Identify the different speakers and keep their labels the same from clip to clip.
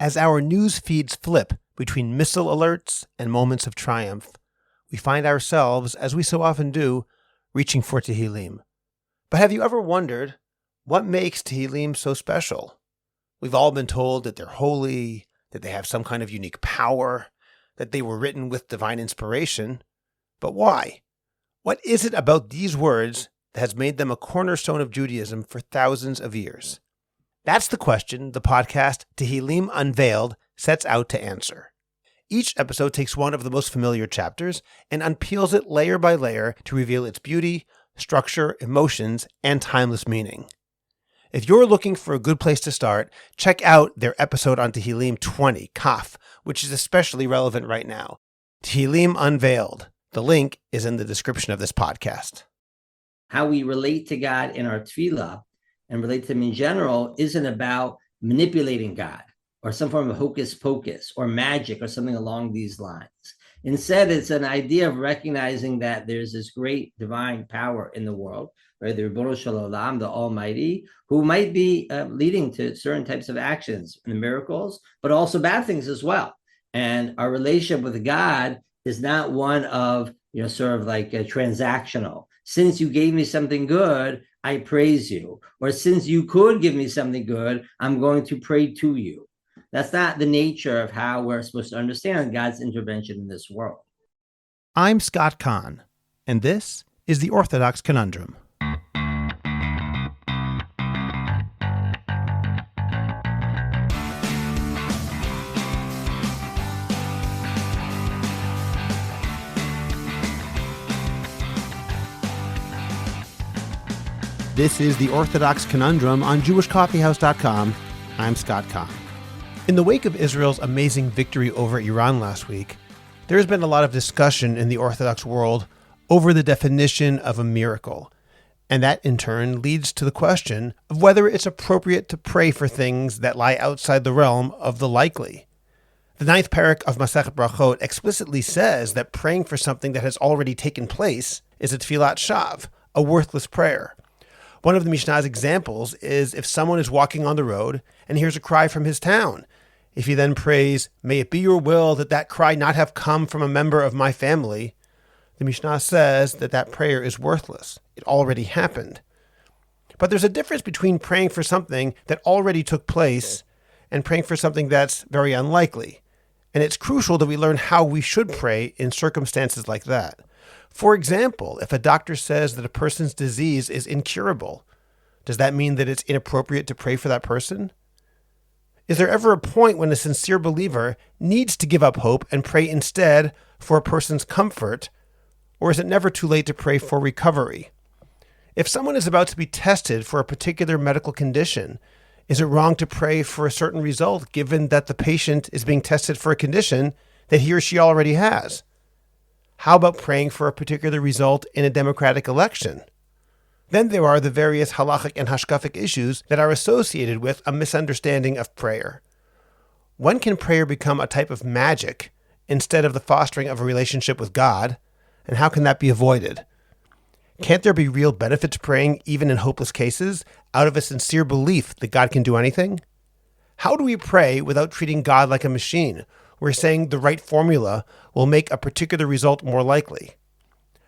Speaker 1: As our news feeds flip between missile alerts and moments of triumph, we find ourselves, as we so often do, reaching for Tehillim. But have you ever wondered what makes Tehillim so special? We've all been told that they're holy, that they have some kind of unique power, that they were written with divine inspiration. But why? What is it about these words that has made them a cornerstone of Judaism for thousands of years? That's the question the podcast Tehillim Unveiled sets out to answer. Each episode takes one of the most familiar chapters and unpeels it layer by layer to reveal its beauty, structure, emotions, and timeless meaning. If you're looking for a good place to start, check out their episode on Tehillim 20, Kaf, which is especially relevant right now. Tehillim Unveiled. The link is in the description of this podcast.
Speaker 2: How we relate to God in our tefillah and relate to him in general isn't about manipulating God or some form of hocus pocus or magic or something along these lines. Instead, it's an idea of recognizing that there's this great divine power in the world, right? The Ribbono Shel Olam, the Almighty, who might be leading to certain types of actions and miracles, but also bad things as well. And our relationship with God is not one of, sort of like a transactional. Since you gave me something good, I praise you. Or since you could give me something good, I'm going to pray to you. That's not the nature of how we're supposed to understand God's intervention in this world.
Speaker 1: I'm Scott Kahn, and this is The Orthodox Conundrum. This is The Orthodox Conundrum on JewishCoffeehouse.com. I'm Scott Kahn. In the wake of Israel's amazing victory over Iran last week, there has been a lot of discussion in the Orthodox world over the definition of a miracle. And that, in turn, leads to the question of whether it's appropriate to pray for things that lie outside the realm of the likely. The 9th parak of Masechet Brachot explicitly says that praying for something that has already taken place is a tefillat shav, a worthless prayer. One of the Mishnah's examples is if someone is walking on the road and hears a cry from his town. If he then prays, "May it be your will that that cry not have come from a member of my family," the Mishnah says that that prayer is worthless. It already happened. But there's a difference between praying for something that already took place and praying for something that's very unlikely. And it's crucial that we learn how we should pray in circumstances like that. For example, if a doctor says that a person's disease is incurable, does that mean that it's inappropriate to pray for that person? Is there ever a point when a sincere believer needs to give up hope and pray instead for a person's comfort, or is it never too late to pray for recovery? If someone is about to be tested for a particular medical condition, is it wrong to pray for a certain result given that the patient is being tested for a condition that he or she already has? How about praying for a particular result in a democratic election? Then there are the various halachic and hashkafic issues that are associated with a misunderstanding of prayer. When can prayer become a type of magic instead of the fostering of a relationship with God, and how can that be avoided? Can't there be real benefit to praying even in hopeless cases out of a sincere belief that God can do anything? How do we pray without treating God like a machine? We're saying the right formula will make a particular result more likely.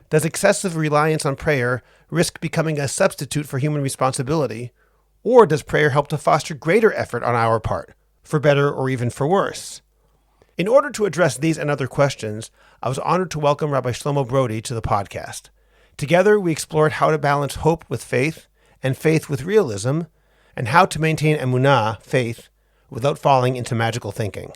Speaker 1: Does excessive reliance on prayer risk becoming a substitute for human responsibility? Or does prayer help to foster greater effort on our part, for better or even for worse? In order to address these and other questions, I was honored to welcome Rabbi Shlomo Brody to the podcast. Together, we explored how to balance hope with faith and faith with realism, and how to maintain Emunah, faith, without falling into magical thinking.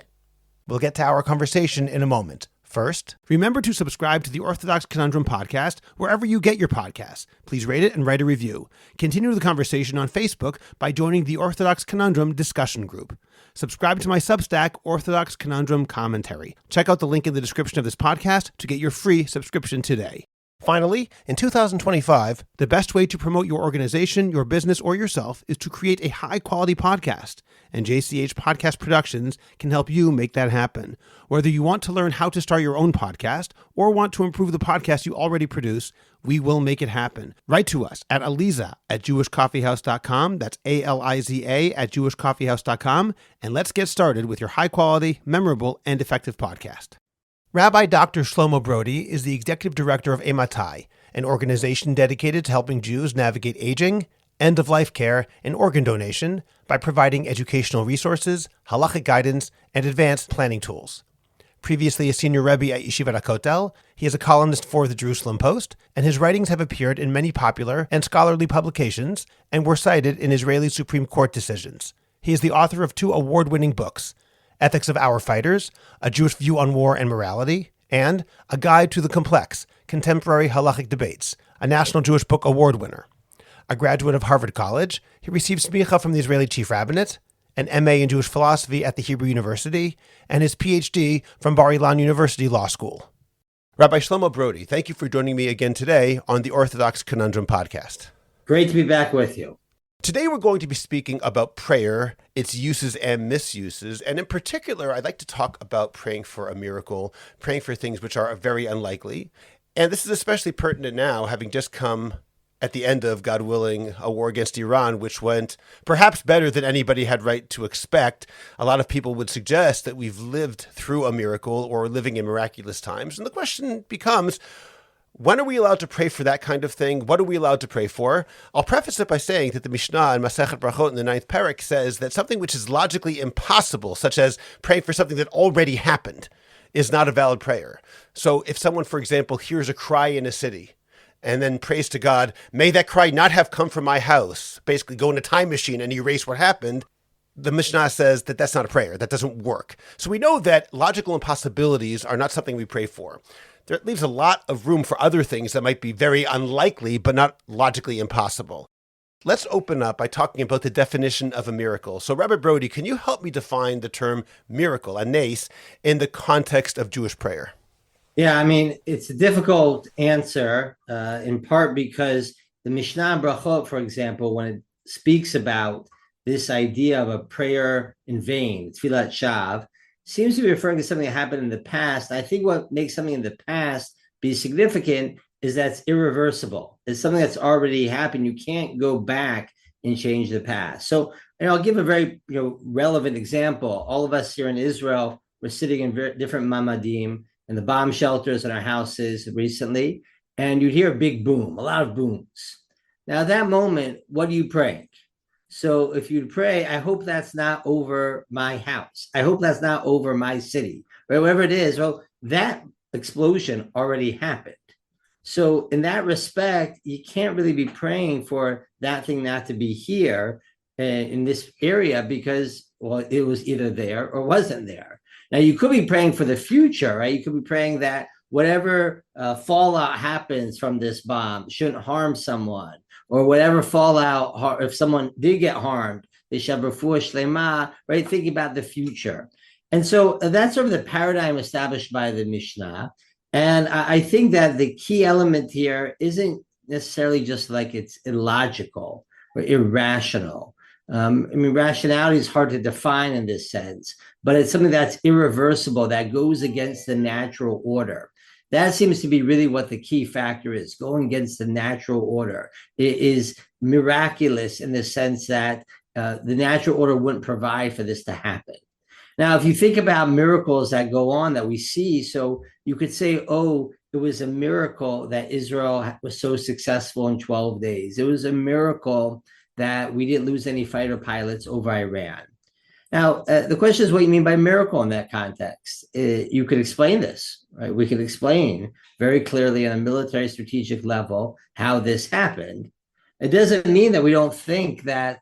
Speaker 1: We'll get to our conversation in a moment. First, remember to subscribe to the Orthodox Conundrum podcast wherever you get your podcasts. Please rate it and write a review. Continue the conversation on Facebook by joining the Orthodox Conundrum discussion group. Subscribe to my Substack, Orthodox Conundrum Commentary. Check out the link in the description of this podcast to get your free subscription today. Finally, in 2025, the best way to promote your organization, your business, or yourself is to create a high-quality podcast, and JCH Podcast Productions can help you make that happen. Whether you want to learn how to start your own podcast or want to improve the podcast you already produce, we will make it happen. Write to us at aliza@jewishcoffeehouse.com. That's ALIZA @jewishcoffeehouse.com. And let's get started with your high-quality, memorable, and effective podcast. Rabbi Dr. Shlomo Brody is the executive director of Emunah, an organization dedicated to helping Jews navigate aging, end-of-life care, and organ donation by providing educational resources, halachic guidance, and advanced planning tools. Previously a senior Rebbe at Yeshivat HaKotel, he is a columnist for the Jerusalem Post, and his writings have appeared in many popular and scholarly publications and were cited in Israeli Supreme Court decisions. He is the author of 2 award-winning books, Ethics of Our Fighters, A Jewish View on War and Morality, and A Guide to the Complex, Contemporary Halachic Debates, a National Jewish Book Award winner. A graduate of Harvard College, he received smicha from the Israeli Chief Rabbinate, an MA in Jewish philosophy at the Hebrew University, and his PhD from Bar Ilan University Law School. Rabbi Shlomo Brody, thank you for joining me again today on the Orthodox Conundrum podcast.
Speaker 2: Great to be back with you.
Speaker 1: Today we're going to be speaking about prayer, its uses and misuses, and in particular, I'd like to talk about praying for a miracle, praying for things which are very unlikely. And this is especially pertinent now, having just come at the end of, God willing, a war against Iran, which went perhaps better than anybody had right to expect. A lot of people would suggest that we've lived through a miracle or living in miraculous times. And the question becomes, when are we allowed to pray for that kind of thing? What are we allowed to pray for? I'll preface it by saying that the Mishnah in Masechet Brachot in the 9th Perek says that something which is logically impossible, such as praying for something that already happened, is not a valid prayer. So if someone, for example, hears a cry in a city and then prays to God, may that cry not have come from my house, basically go in a time machine and erase what happened, the Mishnah says that that's not a prayer. That doesn't work. So we know that logical impossibilities are not something we pray for. That leaves a lot of room for other things that might be very unlikely, but not logically impossible. Let's open up by talking about the definition of a miracle. So, Rabbi Brody, can you help me define the term miracle, a nes, in the context of Jewish prayer?
Speaker 2: Yeah, I mean, it's a difficult answer, in part because the Mishnah Brachot, for example, when it speaks about this idea of a prayer in vain, tefillat shav, seems to be referring to something that happened in the past. I think what makes something in the past be significant is that it's irreversible. It's something that's already happened. You can't go back and change the past. So, and I'll give a very relevant example. All of us here in Israel were sitting in different mamadim and the bomb shelters in our houses recently, and you'd hear a big boom, a lot of booms. Now, at that moment, what are you praying? So if you pray, I hope that's not over my house. I hope that's not over my city, right? Whatever it is, well, that explosion already happened. So in that respect, you can't really be praying for that thing not to be here in this area because, well, it was either there or wasn't there. Now, you could be praying for the future, right? You could be praying that whatever fallout happens from this bomb shouldn't harm someone, or whatever fallout, if someone did get harmed, they shall refuah shlema, right? Thinking about the future. And so that's sort of the paradigm established by the Mishnah. And I think that the key element here isn't necessarily just like it's illogical or irrational. I mean, rationality is hard to define in this sense, but it's something that's irreversible, that goes against the natural order. That seems to be really what the key factor is, going against the natural order. It is miraculous in the sense that the natural order wouldn't provide for this to happen. Now, if you think about miracles that go on that we see, so you could say, oh, it was a miracle that Israel was so successful in 12 days. It was a miracle that we didn't lose any fighter pilots over Iran. Now, the question is what you mean by miracle in that context. You could explain this, right? We could explain very clearly on a military strategic level how this happened. It doesn't mean that we don't think that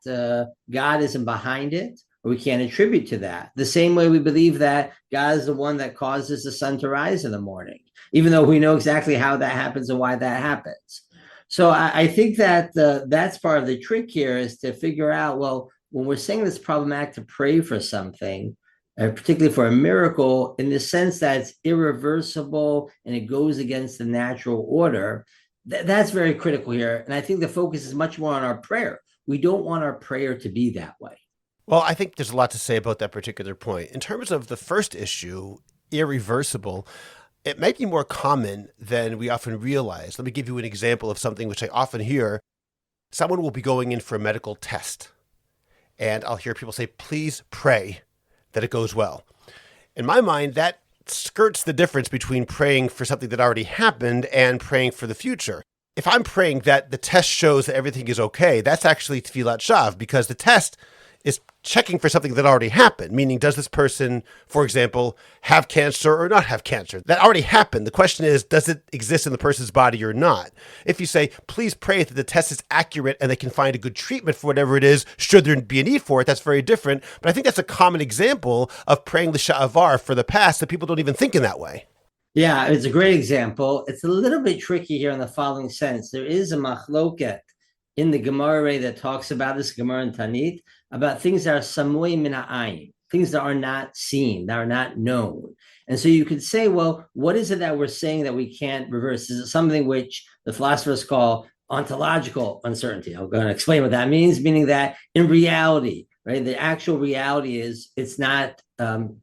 Speaker 2: God isn't behind it, or we can't attribute to that. The same way we believe that God is the one that causes the sun to rise in the morning, even though we know exactly how that happens and why that happens. So I think that that's part of the trick here, is to figure out, well, when we're saying it's problematic to pray for something, particularly for a miracle, in the sense that it's irreversible and it goes against the natural order. That's very critical here. And I think the focus is much more on our prayer. We don't want our prayer to be that way.
Speaker 1: Well, I think there's a lot to say about that particular point. In terms of the first issue, irreversible, it might be more common than we often realize. Let me give you an example of something which I often hear. Someone will be going in for a medical test, and I'll hear people say, please pray that it goes well. In my mind, that skirts the difference between praying for something that already happened and praying for the future. If I'm praying that the test shows that everything is okay, that's actually tefillat shav, because the test is checking for something that already happened, meaning does this person, for example, have cancer or not have cancer? That already happened. The question is, does it exist in the person's body or not? If you say, please pray that the test is accurate and they can find a good treatment for whatever it is, should there be a need for it, that's very different. But I think that's a common example of praying l'sha'avar for the past that people don't even think in that way.
Speaker 2: Yeah, it's a great example. It's a little bit tricky here in the following sense. There is a machloket in the Gemara that talks about this, Gemara and Tanit, about things that are samui min ha'ayin, things that are not seen, that are not known. And so you could say, well, what is it that we're saying that we can't reverse? Is it something which the philosophers call ontological uncertainty? I'm going to explain what that means, meaning that in reality, right, the actual reality is it's not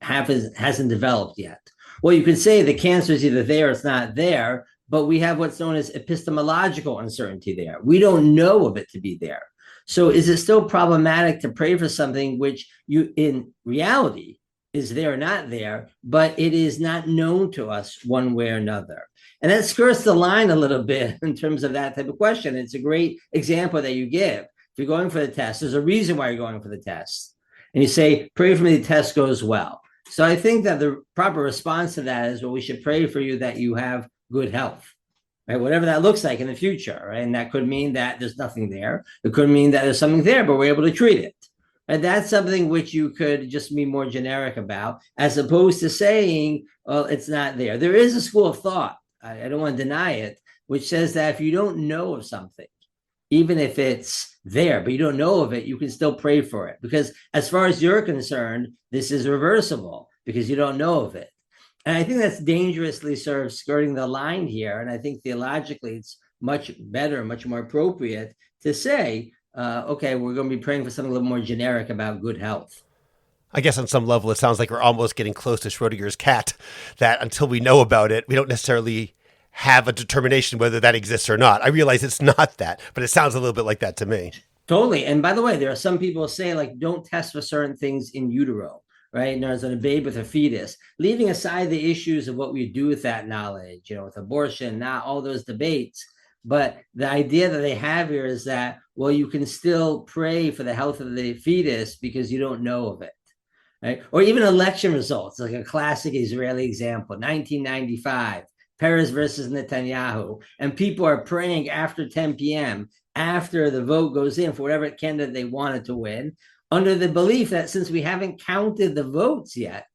Speaker 2: hasn't developed yet. Well, you could say the cancer is either there or it's not there, but we have what's known as epistemological uncertainty there. We don't know of it to be there. So is it still problematic to pray for something which you in reality is there or not there, but it is not known to us one way or another? And that skirts the line a little bit in terms of that type of question. It's a great example that you give. If you're going for the test, there's a reason why you're going for the test. And you say, pray for me the test goes well. So I think that the proper response to that is, well, we should pray for you that you have good health. Right, whatever that looks like in the future, right? And that could mean that there's nothing there. It could mean that there's something there, but we're able to treat it. And that's something which you could just be more generic about, as opposed to saying, well, it's not there. There is a school of thought, I don't want to deny it, which says that if you don't know of something, even if it's there, but you don't know of it, you can still pray for it. Because as far as you're concerned, this is reversible because you don't know of it. And I think that's dangerously sort of skirting the line here. And I think theologically, it's much better, much more appropriate to say, okay, we're going to be praying for something a little more generic about good health.
Speaker 1: I guess on some level, it sounds like we're almost getting close to Schrodinger's cat, that until we know about it, we don't necessarily have a determination whether that exists or not. I realize it's not that, but it sounds a little bit like that to me.
Speaker 2: Totally. And by the way, there are some people who say, like, don't test for certain things in utero. Right? And there's a babe with a fetus, leaving aside the issues of what we do with that knowledge, with abortion, not all those debates. But the idea that they have here is that, well, you can still pray for the health of the fetus because you don't know of it. Right? Or even election results, like a classic Israeli example, 1995, Peres versus Netanyahu. And people are praying after 10 p.m., after the vote goes in for whatever candidate they wanted to win, under the belief that since we haven't counted the votes yet,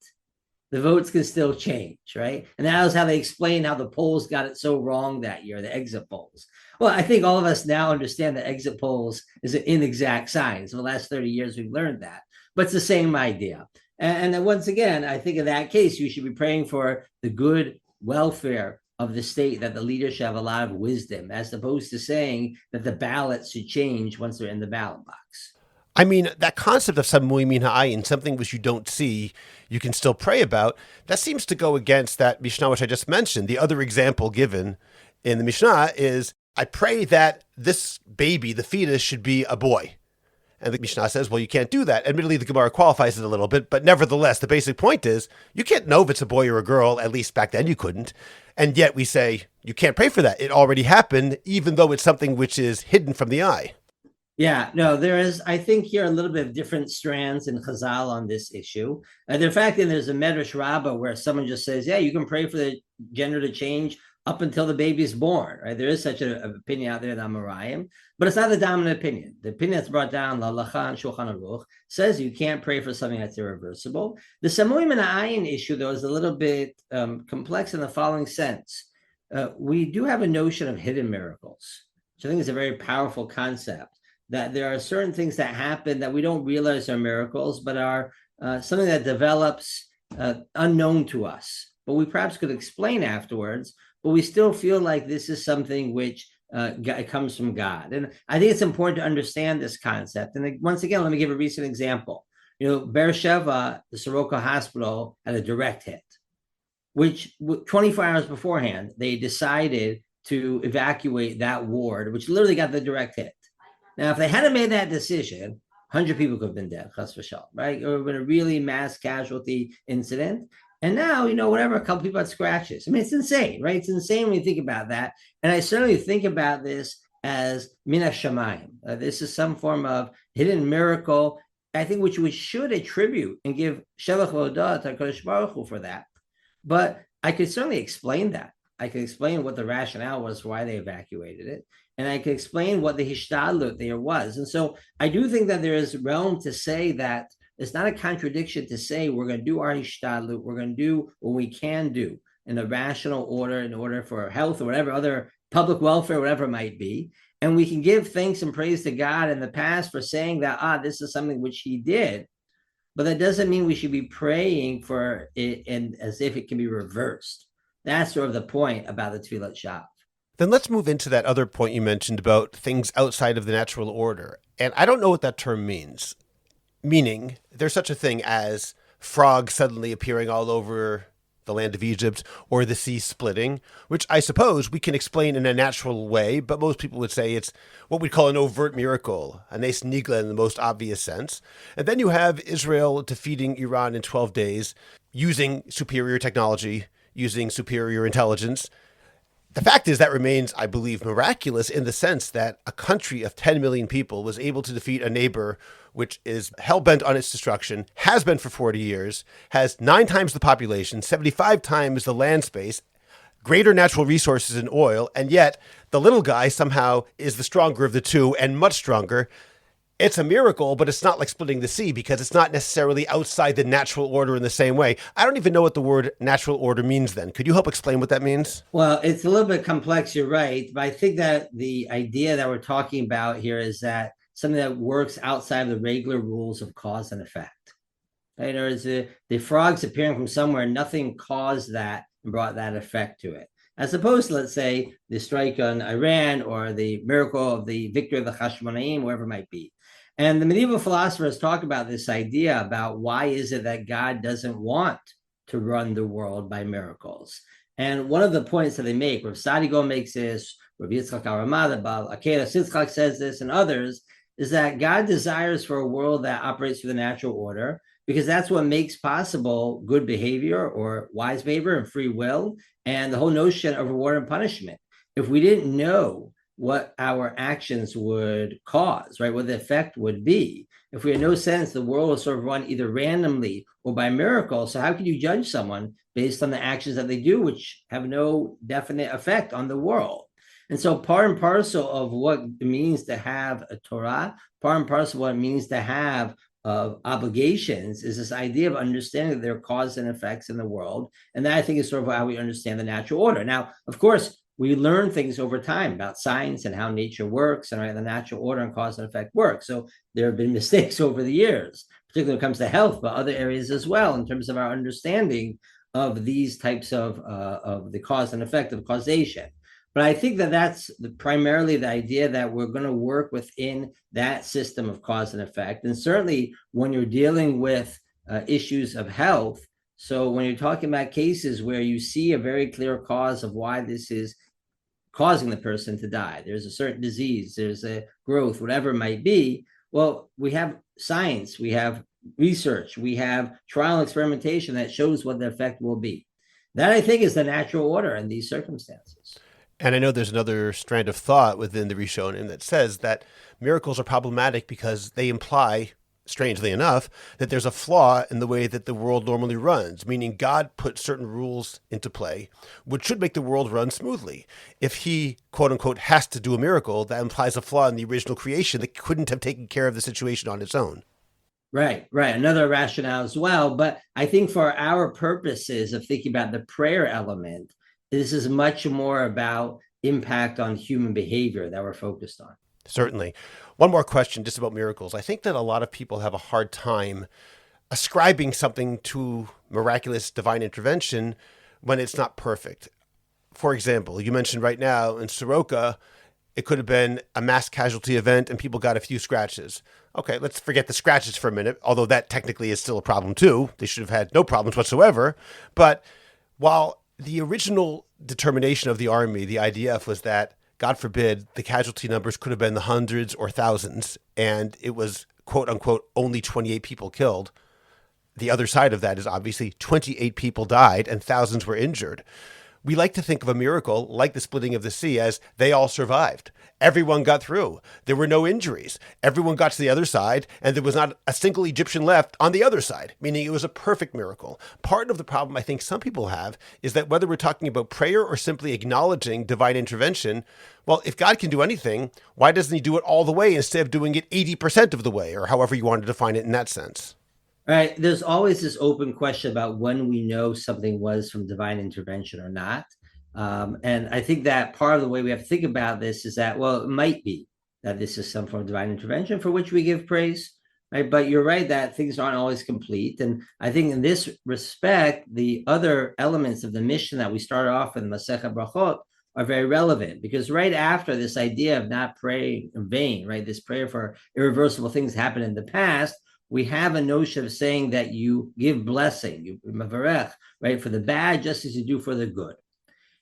Speaker 2: the votes can still change, right? And that was how they explained how the polls got it so wrong that year, the exit polls. Well, I think all of us now understand that exit polls is an inexact science. For the last 30 years, we've learned that. But it's the same idea. And then once again, I think in that case, you should be praying for the good welfare of the state, that the leaders should have a lot of wisdom, as opposed to saying that the ballots should change once they're in the ballot box.
Speaker 1: I mean, that concept of samui min ha'ayin, something which you don't see, you can still pray about, that seems to go against that Mishnah which I just mentioned. The other example given in the Mishnah is, I pray that this baby, the fetus, should be a boy. And the Mishnah says, well, you can't do that. Admittedly, the Gemara qualifies it a little bit, but nevertheless, the basic point is, you can't know if it's a boy or a girl, at least back then you couldn't. And yet we say, you can't pray for that. It already happened, even though it's something which is hidden from the eye.
Speaker 2: Yeah, no, there is, I think, here a little bit of different strands in Chazal on this issue. In fact, there's a Medrash Rabbah where someone just says, yeah, you can pray for the gender to change up until the baby is born, right? There is such an opinion out there, the Amoraim, but it's not the dominant opinion. The opinion that's brought down, La Halacha and Shulchan Aruch, says you can't pray for something that's irreversible. The Samui min ha'ayin issue, though, is a little bit complex in the following sense. We do have a notion of hidden miracles, which I think is a very powerful concept, that there are certain things that happen that we don't realize are miracles, but are something that develops unknown to us, but we perhaps could explain afterwards, but we still feel like this is something which comes from God. And I think it's important to understand this concept. And once again, let me give a recent example. Beersheba, the Soroka Hospital, had a direct hit, which 24 hours beforehand, they decided to evacuate that ward, which literally got the direct hit. Now, if they hadn't made that decision, 100 people could have been dead, right? It would have been a really mass casualty incident. And now, whatever, a couple people had scratches. I mean, it's insane, right? It's insane when you think about that. And I certainly think about this as min hashamayim. This is some form of hidden miracle, I think, which we should attribute and give Shavach V'Hodah to HaKadosh Baruch Hu for that. But I could certainly explain that. I could explain what the rationale was for why they evacuated it. And I could explain what the hishtadlut there was. And so I do think that there is realm to say that it's not a contradiction to say we're going to do our hishtadlut, we're going to do what we can do in a rational order, in order for health or whatever other public welfare, whatever it might be. And we can give thanks and praise to God in the past for saying that, this is something which he did. But that doesn't mean we should be praying for it and as if it can be reversed. That's sort of the point about the tefillat shav.
Speaker 1: Then let's move into that other point you mentioned about things outside of the natural order. And I don't know what that term means. Meaning, there's such a thing as frogs suddenly appearing all over the land of Egypt, or the sea splitting, which I suppose we can explain in a natural way, but most people would say it's what we call an overt miracle, a nes nigla in the most obvious sense. And then you have Israel defeating Iran in 12 days using superior technology, using superior intelligence. The fact is that remains, I believe, miraculous in the sense that a country of 10 million people was able to defeat a neighbor which is hell-bent on its destruction, has been for 40 years, has 9 times the population, 75 times the land space, greater natural resources in oil, and yet the little guy somehow is the stronger of the two and much stronger. It's a miracle, but it's not like splitting the sea because it's not necessarily outside the natural order in the same way. I don't even know what the word natural order means then. Could you help explain what that means?
Speaker 2: Well, it's a little bit complex, you're right. But I think that the idea that we're talking about here is that something that works outside of the regular rules of cause and effect. Right? Or is the frogs appearing from somewhere, nothing caused that and brought that effect to it. As opposed to, let's say, the strike on Iran or the miracle of the victory of the Hashmonaim, wherever it might be. And the medieval philosophers talk about this idea about why is it that God doesn't want to run the world by miracles. And one of the points that they make, Rav Sadigo makes this, Rav Yitzchak Aramah, Akela Sitzchak says this, and others, is that God desires for a world that operates through the natural order, because that's what makes possible good behavior or wise behavior and free will, and the whole notion of reward and punishment. If we didn't know what our actions would cause, right, what the effect would be, if we had no sense, the world will sort of run either randomly or by miracle. So how can you judge someone based on the actions that they do, which have no definite effect on the world? And so part and parcel of what it means to have a Torah, part and parcel of what it means to have obligations is this idea of understanding that there are causes and effects in the world. And that, I think, is sort of how we understand the natural order. Now, of course, we learn things over time about science and how nature works and, right, the natural order and cause and effect work. So there have been mistakes over the years, particularly when it comes to health, but other areas as well, in terms of our understanding of these types of the cause and effect of causation. But I think that that's primarily the idea that we're going to work within that system of cause and effect. And certainly when you're dealing with issues of health, so when you're talking about cases where you see a very clear cause of why this is causing the person to die, there's a certain disease, there's a growth, whatever it might be, well, we have science, we have research, we have trial and experimentation that shows what the effect will be. That, I think, is the natural order in these circumstances.
Speaker 1: And I know there's another strand of thought within the Rishonim that says that miracles are problematic because they imply, strangely enough, that there's a flaw in the way that the world normally runs, meaning God put certain rules into play, which should make the world run smoothly. If he, quote unquote, has to do a miracle, that implies a flaw in the original creation that couldn't have taken care of the situation on its own.
Speaker 2: Right. Another rationale as well. But I think for our purposes of thinking about the prayer element, this is much more about impact on human behavior that we're focused on.
Speaker 1: Certainly. One more question just about miracles. I think that a lot of people have a hard time ascribing something to miraculous divine intervention when it's not perfect. For example, you mentioned right now in Soroka, it could have been a mass casualty event and people got a few scratches. Okay, let's forget the scratches for a minute, although that technically is still a problem too. They should have had no problems whatsoever. But while the original determination of the army, the IDF, was that, God forbid, the casualty numbers could have been the hundreds or thousands, and it was, quote unquote, only 28 people killed. The other side of that is obviously 28 people died and thousands were injured. We like to think of a miracle like the splitting of the sea as they all survived. Everyone got through. There were no injuries. Everyone got to the other side, and there was not a single Egyptian left on the other side, meaning it was a perfect miracle. Part of the problem I think some people have is that whether we're talking about prayer or simply acknowledging divine intervention, well, if God can do anything, why doesn't he do it all the way instead of doing it 80% of the way, or however you want to define it in that sense?
Speaker 2: Right. There's always this open question about when we know something was from divine intervention or not. And I think that part of the way we have to think about this is that, well, it might be that this is some form of divine intervention for which we give praise, right? But you're right that things aren't always complete. And I think in this respect, the other elements of the mission that we started off with, Masechet Brachot, are very relevant, because right after this idea of not praying in vain, right, this prayer for irreversible things happen in the past, we have a notion of saying that you give blessing, you mavarech, right, for the bad just as you do for the good.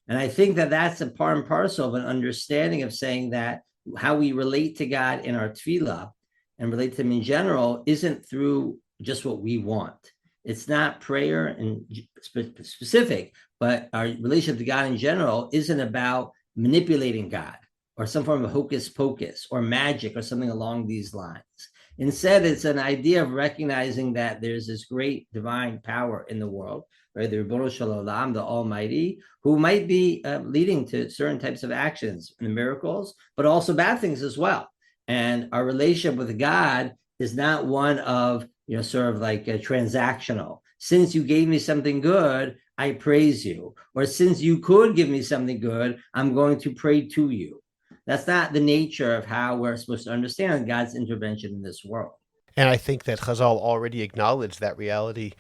Speaker 2: And I think that that's a part and parcel of an understanding of saying that how we relate to God in our tefillah and relate to him in general isn't through just what we want. It's not prayer and specific, but our relationship to God in general isn't about manipulating God or some form of hocus pocus or magic or something along these lines. Instead, it's an idea of recognizing that there's this great divine power in the world, right? The Ribbono Shel Olam, the Almighty, who might be leading to certain types of actions and miracles, but also bad things as well. And our relationship with God is not one of, sort of like a transactional. Since you gave me something good, I praise you. Or since you could give me something good, I'm going to pray to you. That's not the nature of how we're supposed to understand God's intervention in this world.
Speaker 1: And I think that Chazal already acknowledged that reality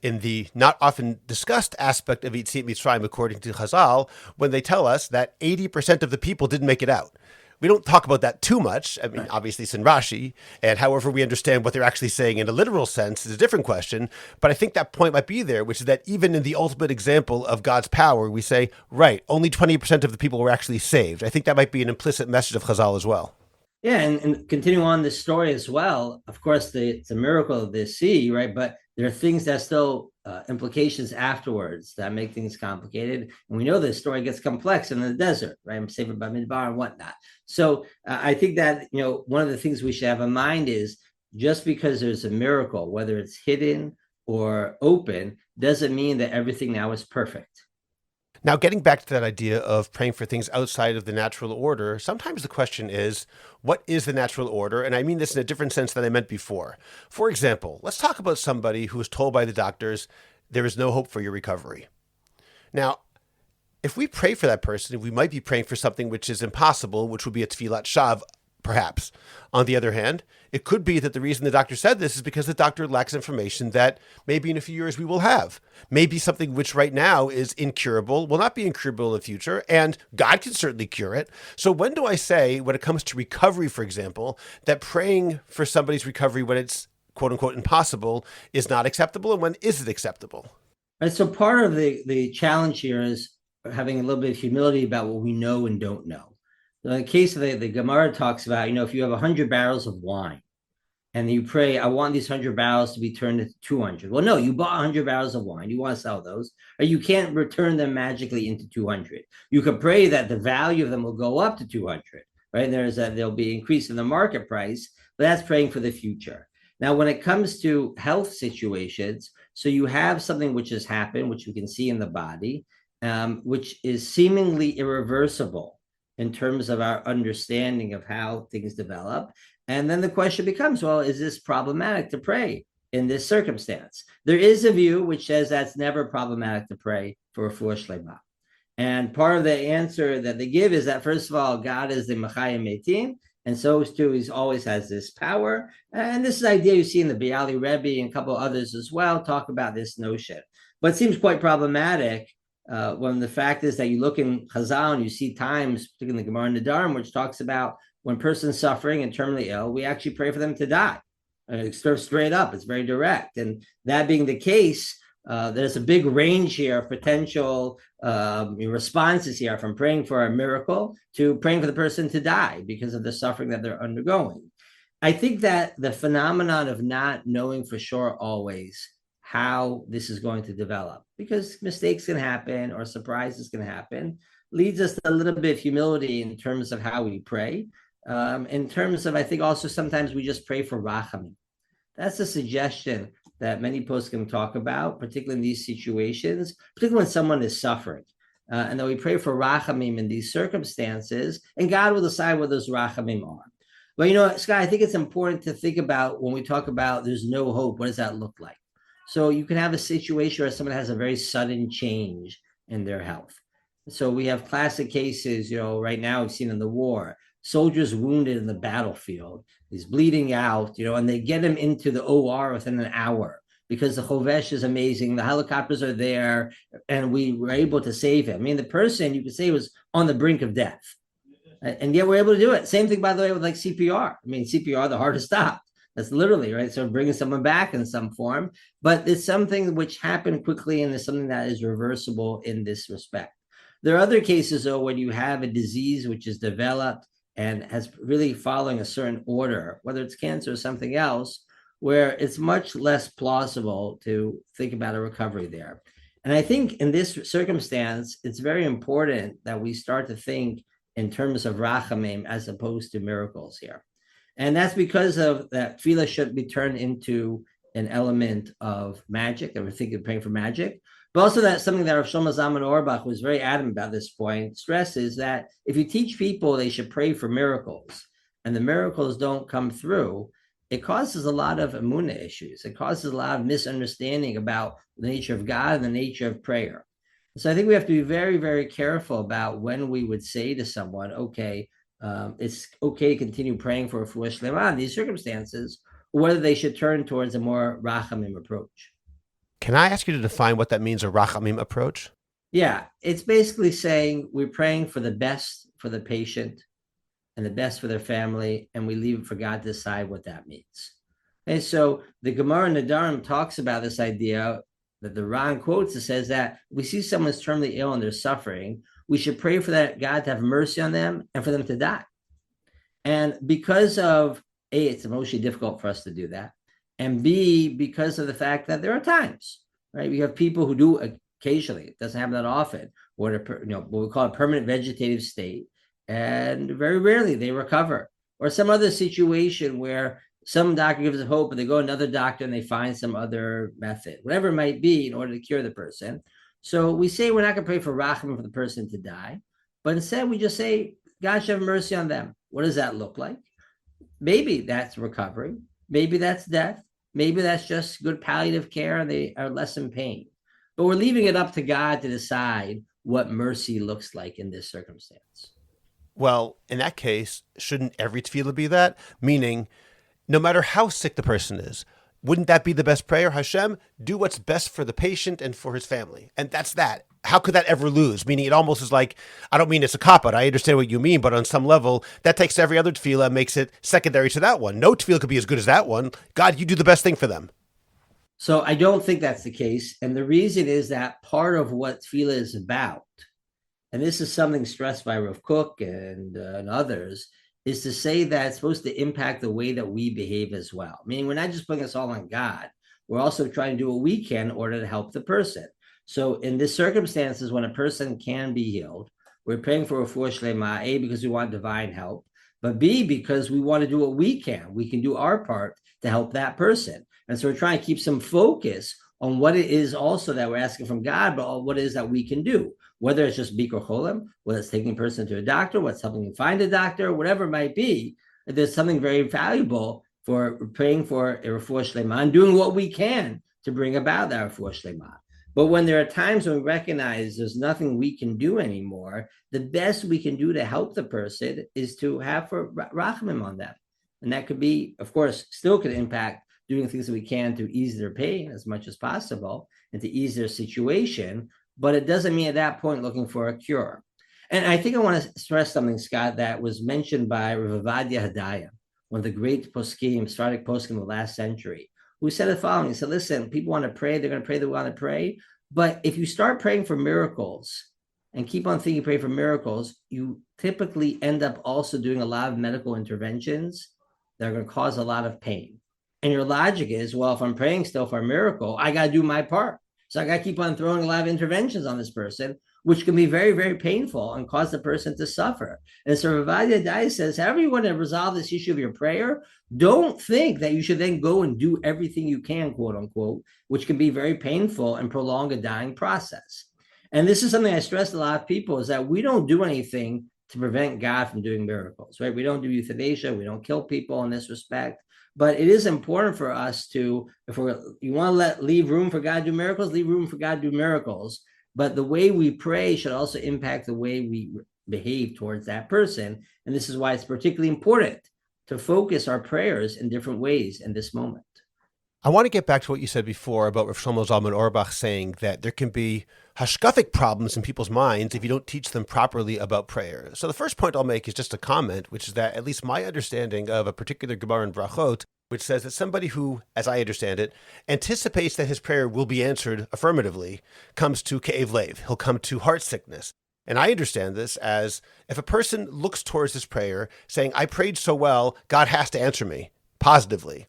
Speaker 1: in the not often discussed aspect of Yetziat Mitzrayim, according to Chazal, when they tell us that 80% of the people didn't make it out. We don't talk about that too much. I mean, obviously it's in Rashi, and however we understand what they're actually saying in a literal sense is a different question. But I think that point might be there, which is that even in the ultimate example of God's power, we say, right, only 20% of the people were actually saved. I think that might be an implicit message of Chazal as well.
Speaker 2: Yeah, and continuing on this story as well, of course, it's a miracle of the sea, right? But there are things that still implications afterwards that make things complicated. And we know this story gets complex in the desert, right? I'm saved by Midbar and whatnot. So I think that, one of the things we should have in mind is just because there's a miracle, whether it's hidden or open, doesn't mean that everything now is perfect.
Speaker 1: Now, getting back to that idea of praying for things outside of the natural order, sometimes the question is, what is the natural order? And I mean this in a different sense than I meant before. For example, let's talk about somebody who was told by the doctors, there is no hope for your recovery. Now, if we pray for that person, we might be praying for something which is impossible, which would be a tefillat shav, perhaps. On the other hand, it could be that the reason the doctor said this is because the doctor lacks information that maybe in a few years we will have. Maybe something which right now is incurable will not be incurable in the future, and God can certainly cure it. So when do I say, when it comes to recovery, for example, that praying for somebody's recovery when it's quote unquote impossible is not acceptable, and when is it acceptable?
Speaker 2: Right, so part of the challenge here is having a little bit of humility about what we know and don't know. So in the case of the Gemara talks about, if you have 100 barrels of wine and you pray, I want these 100 barrels to be turned into 200. Well, no, you bought 100 barrels of wine. You want to sell those, or you can't return them magically into 200. You could pray that the value of them will go up to 200, right? There'll be an increase in the market price, but that's praying for the future. Now, when it comes to health situations, so you have something which has happened, which we can see in the body, which is seemingly irreversible in terms of our understanding of how things develop. And then the question becomes, well, is this problematic to pray in this circumstance? There is a view which says that's never problematic to pray for a refuah shlema. And part of the answer that they give is that, first of all, God is the Machayim Meitim, And so too, he always has this power. And this is the idea you see in the Bialy Rebbe and a couple others as well talk about this notion. But it seems quite problematic when the fact is that you look in Chazal and you see times, particularly in the Gemara Nedarim, which talks about when a person's suffering and terminally ill, we actually pray for them to die. It's straight up, it's very direct. And that being the case, there's a big range here of potential responses here, from praying for a miracle to praying for the person to die because of the suffering that they're undergoing. I think that the phenomenon of not knowing for sure always how this is going to develop, because mistakes can happen or surprises can happen, leads us to a little bit of humility in terms of how we pray. In terms of, I think also sometimes we just pray for rachamim. That's a suggestion that many poskim talk about, particularly in these situations, particularly when someone is suffering. And that we pray for rachamim in these circumstances, and God will decide what those rachamim are. But Scott, I think it's important to think about when we talk about there's no hope, what does that look like? So you can have a situation where someone has a very sudden change in their health. So we have classic cases, right now we've seen in the war, soldiers wounded in the battlefield, he's bleeding out, and they get him into the OR within an hour because the chovesh is amazing, the helicopters are there, and we were able to save him. I mean, the person, you could say, was on the brink of death, and yet we're able to do it. Same thing, by the way, with like CPR. I mean, CPR, the heart is stopped. That's literally, right? So bringing someone back in some form, but it's something which happened quickly, and it's something that is reversible in this respect. There are other cases, though, when you have a disease which is developed and has really following a certain order, whether it's cancer or something else, where it's much less plausible to think about a recovery there. And I think in this circumstance, it's very important that we start to think in terms of rachamim as opposed to miracles here. And that's because of that tefillah should be turned into an element of magic, and we're thinking of praying for magic. But also that's something that Rav Shlomo Zalman Auerbach was very adamant about this point, stresses that if you teach people they should pray for miracles, and the miracles don't come through, it causes a lot of Emunah issues. It causes a lot of misunderstanding about the nature of God and the nature of prayer. So I think we have to be very, very careful about when we would say to someone, okay, it's okay to continue praying for a refuah shlema in these circumstances, or whether they should turn towards a more rachamim approach.
Speaker 1: Can I ask you to define what that means, a rachamim approach?
Speaker 2: Yeah, it's basically saying we're praying for the best for the patient and the best for their family, and we leave it for God to decide what that means. And so the Gemara Nedarim talks about this idea that the Ran quotes. It says that we see someone's terminally ill and they're suffering, we should pray for that God to have mercy on them and for them to die. And because of A, it's emotionally difficult for us to do that, and B, because of the fact that there are times, right? We have people who do occasionally, it doesn't happen that often, what we call a permanent vegetative state, and very rarely they recover. Or some other situation where some doctor gives them hope, but they go to another doctor and they find some other method, whatever it might be, in order to cure the person. So we say we're not going to pray for rachamim for the person to die, but instead we just say, God should have mercy on them. What does that look like? Maybe that's recovery. Maybe that's death. Maybe that's just good palliative care and they are less in pain. But we're leaving it up to God to decide what mercy looks like in this circumstance.
Speaker 1: Well, in that case, shouldn't every tefillah be that? Meaning, no matter how sick the person is, wouldn't that be the best prayer? Hashem, do what's best for the patient and for his family. And that's that. How could that ever lose? Meaning it almost is like, I don't mean it's a cop-out. I understand what you mean, but on some level, that takes every other tefillah and makes it secondary to that one. No tefillah could be as good as that one. God, you do the best thing for them.
Speaker 2: So I don't think that's the case. And the reason is that part of what tefillah is about, and this is something stressed by Rav Kook and others, is to say that it's supposed to impact the way that we behave as well. Meaning we're not just putting us all on God. We're also trying to do what we can in order to help the person. So in this circumstances, when a person can be healed, we're praying for refuah shlema, A, because we want divine help, but B, because we want to do what we can. We can do our part to help that person. And so we're trying to keep some focus on what it is also that we're asking from God, but what it is that we can do, whether it's just bikur cholim, whether it's taking a person to a doctor, what's helping them find a doctor, whatever it might be. There's something very valuable for praying for a refuah shlema and doing what we can to bring about that refuah shlema. But when there are times when we recognize there's nothing we can do anymore, the best we can do to help the person is to have for rachamim on them. And that could be, of course, still could impact doing things that we can to ease their pain as much as possible and to ease their situation. But it doesn't mean at that point looking for a cure. And I think I want to stress something, Scott, that was mentioned by Rav Ovadia Hadaya, one of the great poskim, Sephardic poskim of the last century, who said the following. He said, listen, people want to pray, they're going to pray, they want to pray. But if you start praying for miracles and keep on thinking, pray for miracles, you typically end up also doing a lot of medical interventions that are going to cause a lot of pain. And your logic is, well, if I'm praying still for a miracle, I got to do my part. So I got to keep on throwing a lot of interventions on this person, which can be very, very painful and cause the person to suffer. And so Rav Ovadia Hadaya says, however you want to resolve this issue of your prayer, don't think that you should then go and do everything you can, quote unquote, which can be very painful and prolong a dying process. And this is something I stress to a lot of people, is that we don't do anything to prevent God from doing miracles, right? We don't do euthanasia. We don't kill people in this respect. But it is important for us to, you want to leave room for God to do miracles, leave room for God to do miracles. But the way we pray should also impact the way we behave towards that person. And this is why it's particularly important to focus our prayers in different ways in this moment.
Speaker 1: I want to get back to what you said before about Rav Shlomo Zalman Auerbach saying that there can be hashkafic problems in people's minds if you don't teach them properly about prayer. So the first point I'll make is just a comment, which is that at least my understanding of a particular Gemara in Brachot, which says that somebody who, as I understand it, anticipates that his prayer will be answered affirmatively, comes to ke'ev lev. He'll come to heart sickness. And I understand this as if a person looks towards his prayer saying, I prayed so well, God has to answer me positively.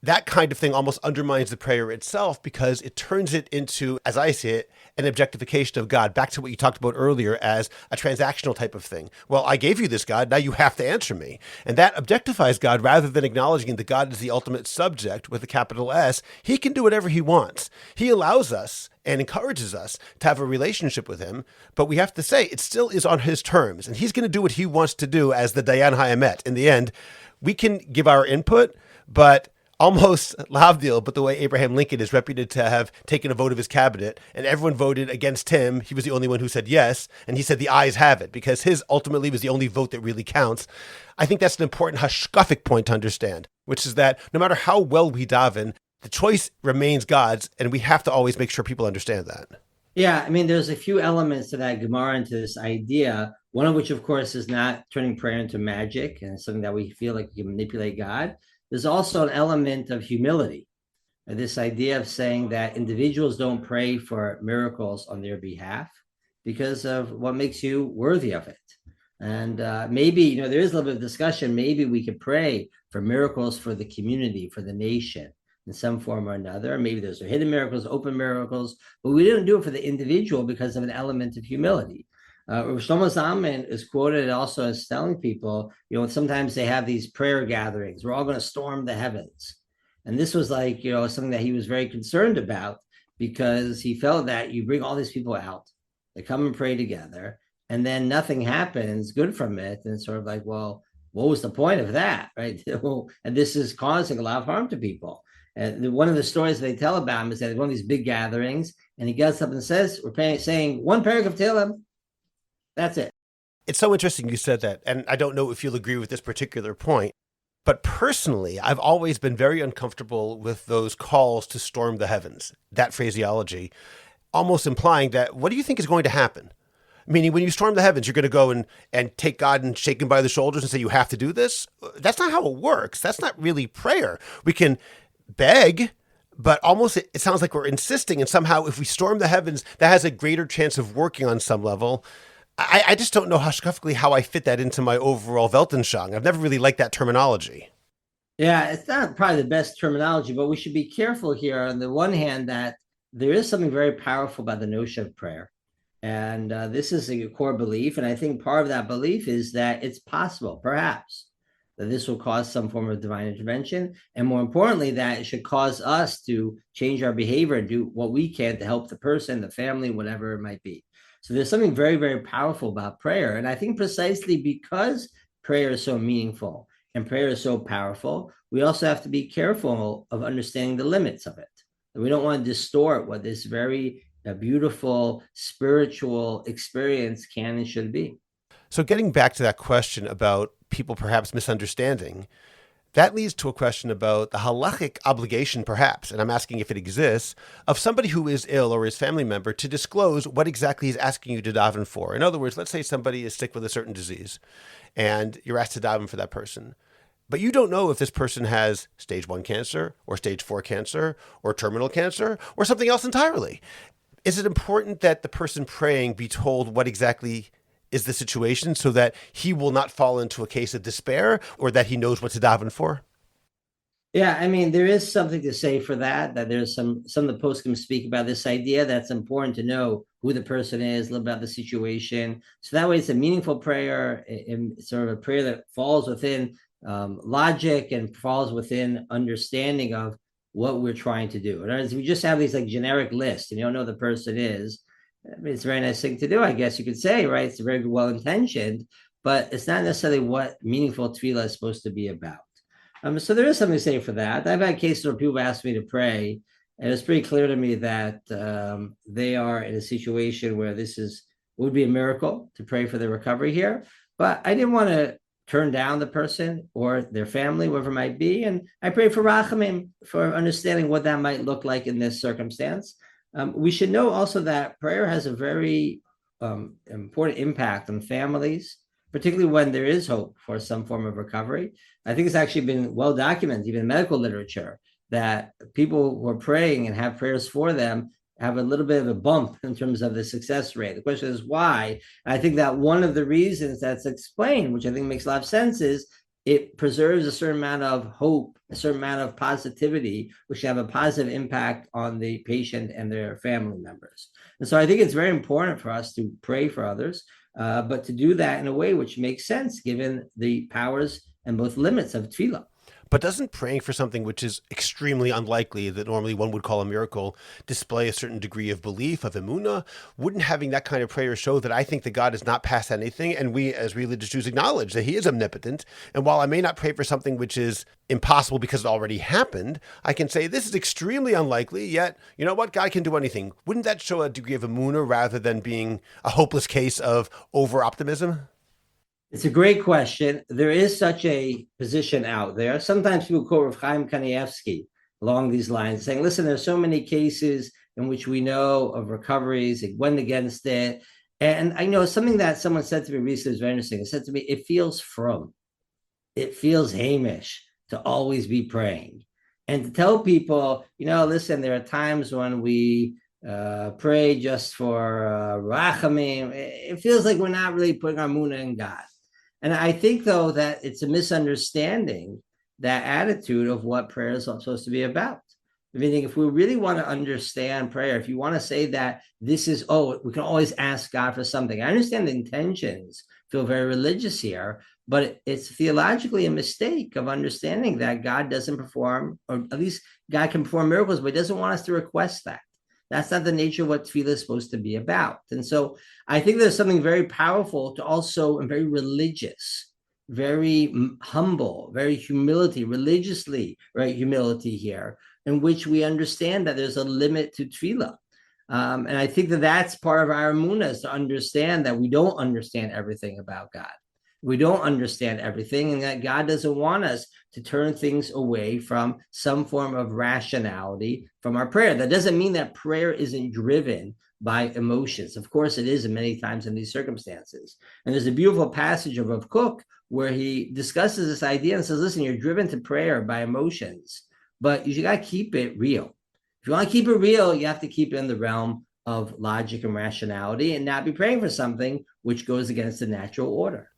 Speaker 1: That kind of thing almost undermines the prayer itself because it turns it into, as I see it, an objectification of God, back to what you talked about earlier as a transactional type of thing. Well, I gave you this, God, now you have to answer me. And that objectifies God rather than acknowledging that God is the ultimate subject with a capital S. He can do whatever he wants. He allows us and encourages us to have a relationship with him, but we have to say it still is on his terms, and he's going to do what he wants to do as the Dayan Hayamet. In the end, we can give our input, but almost Lavdil, but the way Abraham Lincoln is reputed to have taken a vote of his cabinet and everyone voted against him, he was the only one who said yes, and he said the ayes have it because his ultimately was the only vote that really counts. I think that's an important hashkafic point to understand, which is that no matter how well we daven, the choice remains God's, and we have to always make sure people understand that.
Speaker 2: Yeah, I mean, there's a few elements to that Gemara and to this idea, one of which, of course, is not turning prayer into magic and something that we feel like we can manipulate God. There's also an element of humility, this idea of saying that individuals don't pray for miracles on their behalf because of what makes you worthy of it. And maybe, there is a little bit of discussion. Maybe we could pray for miracles for the community, for the nation in some form or another. Maybe there's hidden miracles, open miracles, but we didn't do it for the individual because of an element of humility. Rabbi Shlomo Zalman is quoted also as telling people, sometimes they have these prayer gatherings. We're all going to storm the heavens. And this was like, something that he was very concerned about because he felt that you bring all these people out, they come and pray together, and then nothing happens good from it. And it's sort of like, well, what was the point of that, right? And this is causing a lot of harm to people. And one of the stories they tell about him is that one of these big gatherings, and he gets up and says, we're saying one paragraph of Tehillim. That's it.
Speaker 1: It's so interesting you said that, and I don't know if you'll agree with this particular point, but personally, I've always been very uncomfortable with those calls to storm the heavens, that phraseology, almost implying that, what do you think is going to happen? Meaning, when you storm the heavens, you're going to go and take God and shake him by the shoulders and say, you have to do this? That's not how it works. That's not really prayer. We can beg, but almost it sounds like we're insisting, and somehow if we storm the heavens, that has a greater chance of working on some level. I just don't know hashkafically how I fit that into my overall Weltanschauung. I've never really liked that terminology.
Speaker 2: Yeah, it's not probably the best terminology, but we should be careful here on the one hand that there is something very powerful about the notion of prayer. And this is a core belief. And I think part of that belief is that it's possible, perhaps, that this will cause some form of divine intervention. And more importantly, that it should cause us to change our behavior and do what we can to help the person, the family, whatever it might be. So there's something very, very powerful about prayer. And I think precisely because prayer is so meaningful and prayer is so powerful, we also have to be careful of understanding the limits of it. We don't want to distort what this very beautiful spiritual experience can and should be.
Speaker 1: So getting back to that question about people perhaps misunderstanding, that leads to a question about the halachic obligation, perhaps, and I'm asking if it exists, of somebody who is ill or his family member to disclose what exactly he's asking you to daven for. In other words, let's say somebody is sick with a certain disease and you're asked to daven for that person. But you don't know if this person has stage 1 cancer or stage 4 cancer or terminal cancer or something else entirely. Is it important that the person praying be told what exactly is the situation so that he will not fall into a case of despair, or that he knows what to daven for?
Speaker 2: Yeah, I mean, there is something to say for that, that there's some of the poskim speak about this idea that's important to know who the person is, a little about the situation. So that way it's a meaningful prayer, and sort of a prayer that falls within logic and falls within understanding of what we're trying to do. In other words, if we just have these like generic lists and you don't know who the person is, I mean, it's a very nice thing to do, I guess you could say, right? It's very well intentioned, but it's not necessarily what meaningful tefillah is supposed to be about. So there is something to say for that. I've had cases where people ask me to pray, and it's pretty clear to me that they are in a situation where would be a miracle to pray for their recovery here. But I didn't want to turn down the person or their family, whoever it might be, and I pray for rachamim, for understanding what that might look like in this circumstance. We should know also that prayer has a very important impact on families, particularly when there is hope for some form of recovery. I think it's actually been well documented, even in medical literature, that people who are praying and have prayers for them have a little bit of a bump in terms of the success rate. The question is why? And I think that one of the reasons that's explained, which I think makes a lot of sense, is it preserves a certain amount of hope, a certain amount of positivity, which have a positive impact on the patient and their family members. And so I think it's very important for us to pray for others, but to do that in a way which makes sense given the powers and both limits of tefillah.
Speaker 1: But doesn't praying for something which is extremely unlikely, that normally one would call a miracle, display a certain degree of belief, of Emunah? Wouldn't having that kind of prayer show that I think that God is not past anything, and we as religious Jews acknowledge that he is omnipotent, and while I may not pray for something which is impossible because it already happened, I can say this is extremely unlikely, yet, you know what, God can do anything. Wouldn't that show a degree of Emunah rather than being a hopeless case of over-optimism?
Speaker 2: It's a great question. There is such a position out there. Sometimes people quote Rav Chaim Kanievsky along these lines, saying, listen, there's so many cases in which we know of recoveries, it went against it. And I know something that someone said to me recently was very interesting. It said to me, it feels from, it feels Hamish to always be praying. And to tell people, listen, there are times when we pray just for rachamim. It feels like we're not really putting our emunah in God. And I think, though, that it's a misunderstanding, that attitude of what prayer is supposed to be about. Meaning, if we really want to understand prayer, if you want to say that this is, we can always ask God for something. I understand the intentions feel very religious here, but it's theologically a mistake of understanding that God doesn't perform, or at least God can perform miracles, but he doesn't want us to request that. That's not the nature of what tefillah is supposed to be about. And so I think there's something very powerful to also, and very religious, very humble, very religiously, right? Humility here, in which we understand that there's a limit to tefillah. And I think that that's part of our emunah, is to understand that we don't understand everything about God. We don't understand everything, and that God doesn't want us to turn things away from some form of rationality from our prayer. That doesn't mean that prayer isn't driven by emotions. Of course it is, many times in these circumstances. And there's a beautiful passage of Rav Kook where he discusses this idea and says, listen, you're driven to prayer by emotions, but you got to keep it real. If you want to keep it real, you have to keep it in the realm of logic and rationality, and not be praying for something which goes against the natural order.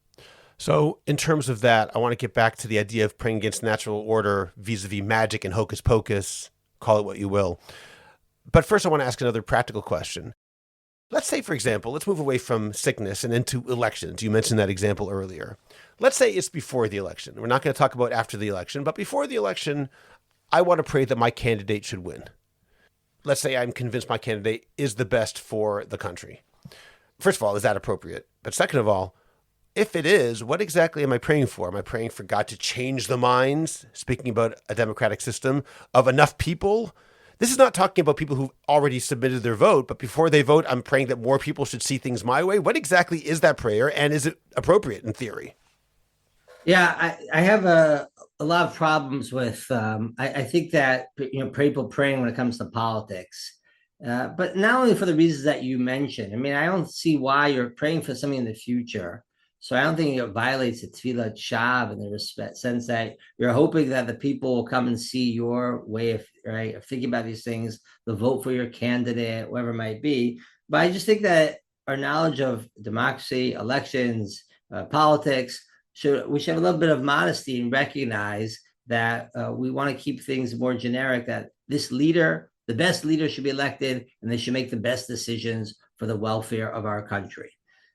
Speaker 1: So in terms of that, I want to get back to the idea of praying against natural order vis-a-vis magic and hocus pocus, call it what you will. But first, I want to ask another practical question. Let's say, for example, let's move away from sickness and into elections. You mentioned that example earlier. Let's say it's before the election. We're not going to talk about after the election, but before the election, I want to pray that my candidate should win. Let's say I'm convinced my candidate is the best for the country. First of all, is that appropriate? But second of all, if it is, what exactly am I praying for? Am I praying for God to change the minds, speaking about a democratic system, of enough people This is not talking about people who've already submitted their vote, but before they vote, I'm praying that more people should see things my way. What exactly is that prayer, and is it appropriate in theory?
Speaker 2: Yeah, I have a lot of problems with. I think that people praying when it comes to politics, but not only for the reasons that you mentioned. I mean, I don't see why you're praying for something in the future. So I don't think it violates the tefillah shav in the respect sense that you're hoping that the people will come and see your way of right of thinking about these things, the vote for your candidate, whatever it might be. But I just think that our knowledge of democracy, elections, politics we should have a little bit of modesty and recognize that we want to keep things more generic, that this leader, the best leader should be elected and they should make the best decisions for the welfare of our country.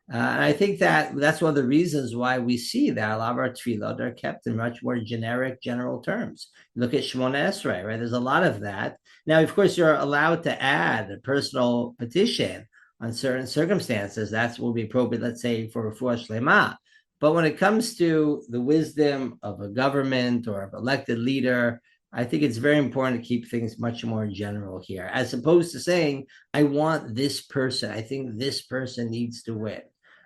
Speaker 2: And I think that that's one of the reasons why we see that a lot of our tefillot are kept in much more generic, general terms. Look at Shemona Esrei, right? There's a lot of that. Now, of course, you're allowed to add a personal petition on certain circumstances. That will be appropriate, let's say, for Refuah Shlema. But when it comes to the wisdom of a government or of elected leader, I think it's very important to keep things much more general here, as opposed to saying, I want this person. I think this person needs to win.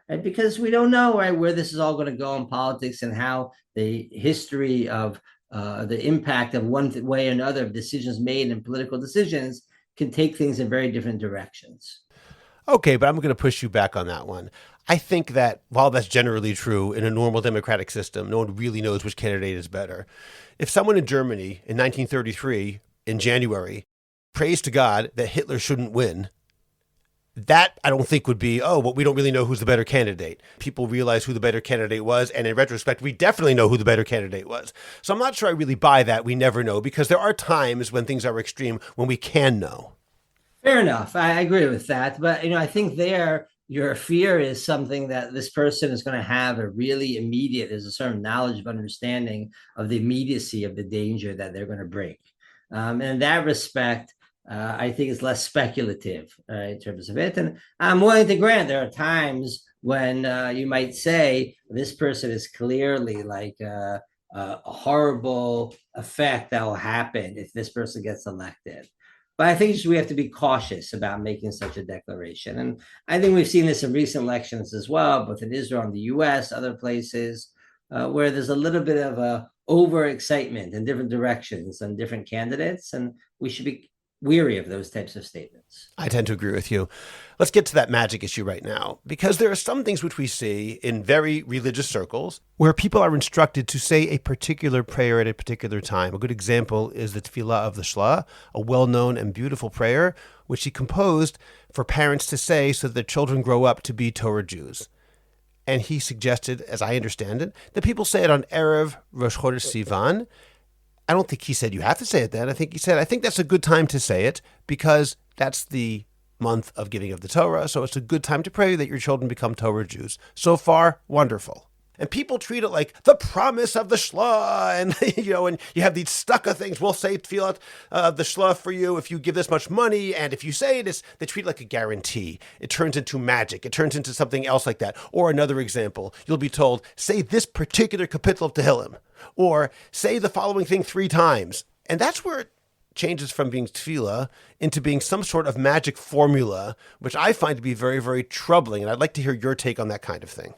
Speaker 2: Right? Because we don't know right where this is all going to go in politics and how the history of the impact of one way or another of decisions made and political decisions can take things in very different directions.
Speaker 1: Okay, but I'm going to push you back on that one. I think that while that's generally true in a normal democratic system, no one really knows which candidate is better. If someone in Germany in 1933, in January, prays to God that Hitler shouldn't win, that I don't think would be, oh, well, we don't really know who's the better candidate. People realize who the better candidate was, and in retrospect, we definitely know who the better candidate was. So I'm not sure I really buy that. We never know, because there are times when things are extreme when we can know.
Speaker 2: Fair enough. I agree with that. But, I think your fear is something that this person is going to have a really immediate, there's a certain knowledge of understanding of the immediacy of the danger that they're going to bring. And in that respect, I think it's less speculative in terms of it. And I'm willing to grant there are times when you might say this person is clearly like a horrible effect that will happen if this person gets elected. But I think we have to be cautious about making such a declaration. And I think we've seen this in recent elections as well, both in Israel and the US, other places, where there's a little bit of a overexcitement in different directions and different candidates. And we should be weary of those types of statements.
Speaker 1: I tend to agree with you. Let's get to that magic issue right now, because there are some things which we see in very religious circles where people are instructed to say a particular prayer at a particular time. A good example is the tefillah of the Shlah, a well-known and beautiful prayer which he composed for parents to say so that their children grow up to be Torah Jews. And he suggested, as I understand it, that people say it on Erev Rosh Chodesh Sivan. I don't think he said you have to say it then. I think he said, I think that's a good time to say it because that's the month of giving of the Torah. So it's a good time to pray that your children become Torah Jews. So far, wonderful. And people treat it like the promise of the Shlah. And, and you have these stucca things. We'll say tefillah the Shlah for you if you give this much money. And if you say it, they treat it like a guarantee. It turns into magic. It turns into something else like that. Or another example, you'll be told, say this particular kapitel of Tehillim. Or say the following thing 3 times. And that's where it changes from being tefillah into being some sort of magic formula, which I find to be very, very troubling. And I'd like to hear your take on that kind of thing.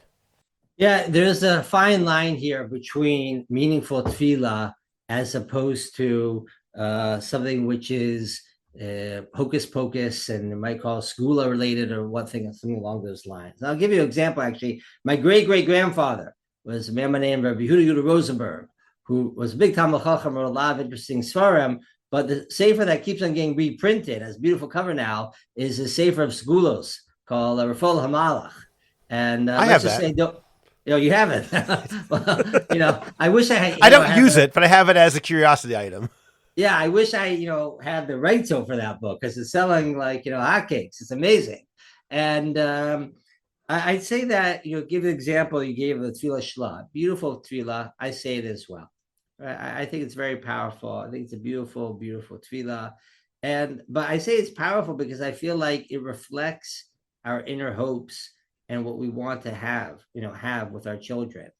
Speaker 2: Yeah, there's a fine line here between meaningful tefillah as opposed to something which is hocus pocus and you might call skula related or something along those lines. And I'll give you an example, actually. My great-great-grandfather was a man named Rabbi Yehuda Rosenberg, who was a big Talmid Chacham, wrote a lot of interesting svarim. But the sefer that keeps on getting reprinted, has a beautiful cover now, is a sefer of skulos called Rafal Hamalach. And
Speaker 1: I have that.
Speaker 2: Say, you haven't. Well, I wish I had.
Speaker 1: I don't use it, but I have it as a curiosity item.
Speaker 2: Yeah, I wish I, had the rights for that book because it's selling like, hotcakes. It's amazing. And I'd say that, give an example you gave of the tefillah shlah, beautiful tefillah. I say it as well. I think it's very powerful. I think it's a beautiful, beautiful tefillah. But I say it's powerful because I feel like it reflects our inner hopes and what we want to have with our children.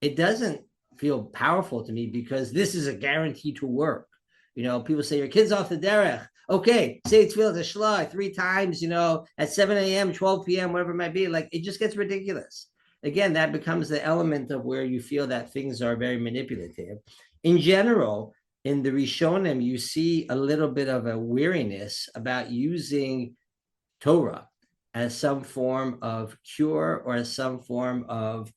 Speaker 2: It doesn't feel powerful to me because this is a guarantee to work. People say your kid's off the derech. Okay, say tefillah to shlah 3 times, at 7 a.m., 12 p.m., whatever it might be. Like, it just gets ridiculous. Again, that becomes the element of where you feel that things are very manipulative. In general, in the Rishonim, you see a little bit of a weariness about using Torah as some form of cure or as some form of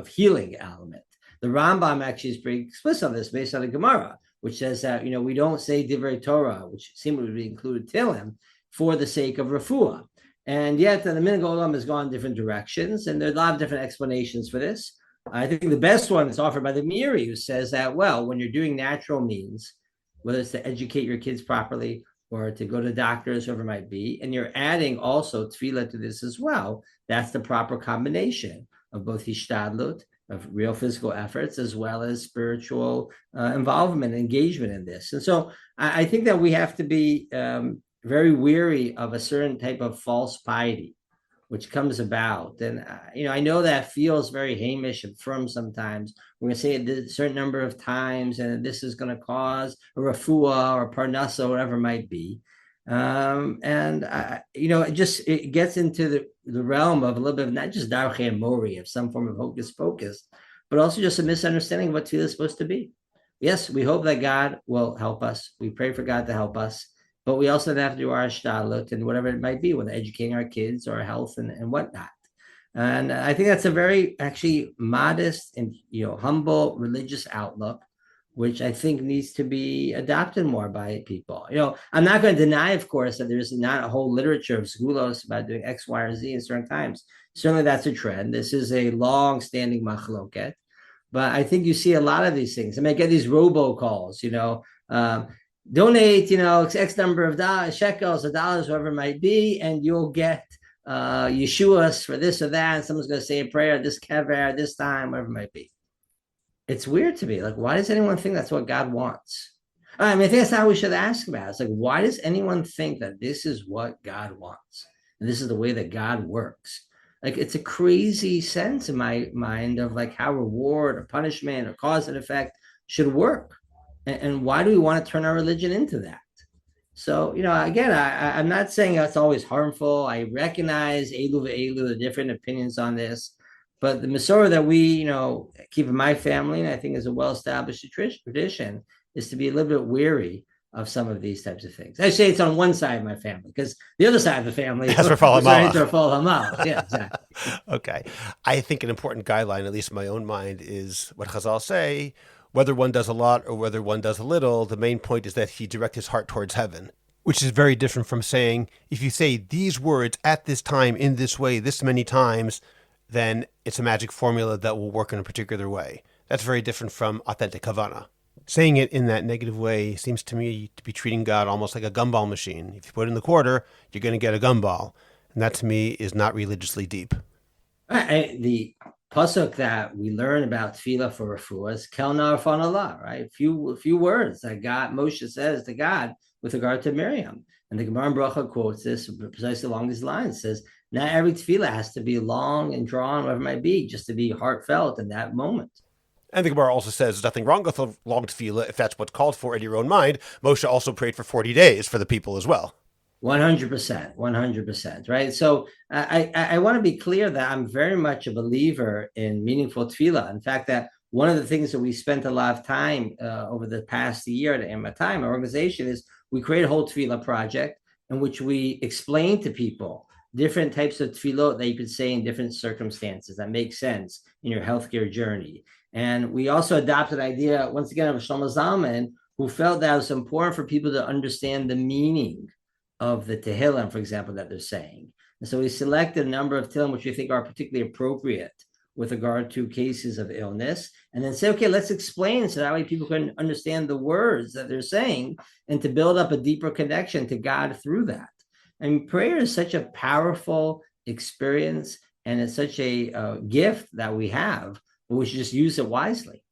Speaker 2: healing element. The Rambam actually is pretty explicit on this based on the Gemara, which says that we don't say divrei Torah, which seemingly include Tehillim, for the sake of refuah. And yet the Minhag Olam has gone different directions, and there are a lot of different explanations for this. I think the best one is offered by the Meiri, who says that, well, when you're doing natural means, whether it's to educate your kids properly or to go to doctors, whoever it might be, and you're adding also tefillah to this as well, that's the proper combination of both hishtadlut, of real physical efforts, as well as spiritual involvement, engagement in this. And so I think that we have to be very weary of a certain type of false piety, which comes about. And, I know that feels very Hamish and firm sometimes. We're going to say it a certain number of times, and this is going to cause a refuah or parnasa, or whatever it might be. It gets into the realm of a little bit of not just darchei mori, of some form of hocus pocus, but also just a misunderstanding of what tefillah is supposed to be. Yes, we hope that God will help us. We pray for God to help us. But we also have to do our shtadlut and whatever it might be, whether educating our kids or health and whatnot. And I think that's a very actually modest and humble religious outlook, which I think needs to be adopted more by people. I'm not going to deny, of course, that there's not a whole literature of segulos about doing X, Y, or Z in certain times. Certainly that's a trend. This is a long-standing machloket. But I think you see a lot of these things. I get these robocalls, donate, X number of shekels or dollars, whatever it might be, and you'll get Yeshuas for this or that. And someone's going to say a prayer, this kever, this time, whatever it might be. It's weird to me. Like, why does anyone think that's what God wants? I think that's how we should ask about it. It's like, why does anyone think that this is what God wants? And this is the way that God works? Like, it's a crazy sense in my mind of like how reward or punishment or cause and effect should work. And why do we want to turn our religion into that? So, again, I'm not saying that's always harmful. I recognize the different opinions on this. But the Masorah that we, keep in my family, and I think is a well-established tradition, is to be a little bit weary of some of these types of things. I say it's on one side of my family, because the other side of the family is
Speaker 1: for
Speaker 2: Yeah, exactly.
Speaker 1: Okay. I think an important guideline, at least in my own mind, is what Chazal say: whether one does a lot or whether one does a little, the main point is that he direct his heart towards heaven, which is very different from saying, if you say these words at this time, in this way, this many times, then it's a magic formula that will work in a particular way. That's very different from authentic Havana. Saying it in that negative way seems to me to be treating God almost like a gumball machine. If you put in the quarter, you're going to get a gumball. And that to me is not religiously deep.
Speaker 2: The pasuk that we learn about tefillah for refuah is kel narfan Allah, right? A few words that Moshe says to God with regard to Miriam. And the Gemara in Bracha quotes this precisely along these lines. It says, not every tefillah has to be long and drawn, whatever it might be, just to be heartfelt in that moment.
Speaker 1: And the Gemara also says there's nothing wrong with a long tefillah if that's what's called for in your own mind. Moshe also prayed for 40 days for the people as well.
Speaker 2: 100%, right? So I want to be clear that I'm very much a believer in meaningful tefillah. In fact, that one of the things that we spent a lot of time over the past year at our organization, is we create a whole tefillah project in which we explain to people different types of tefillot that you could say in different circumstances that make sense in your healthcare journey. And we also adopted an idea, once again, of Shlomo Zalman, who felt that it was important for people to understand the meaning of the Tehillim, for example, that they're saying. And so we selected a number of Tehillim which we think are particularly appropriate with regard to cases of illness, and then say, okay, let's explain, so that way people can understand the words that they're saying and to build up a deeper connection to God through that. And prayer is such a powerful experience, and it's such a gift that we have, but we should just use it wisely.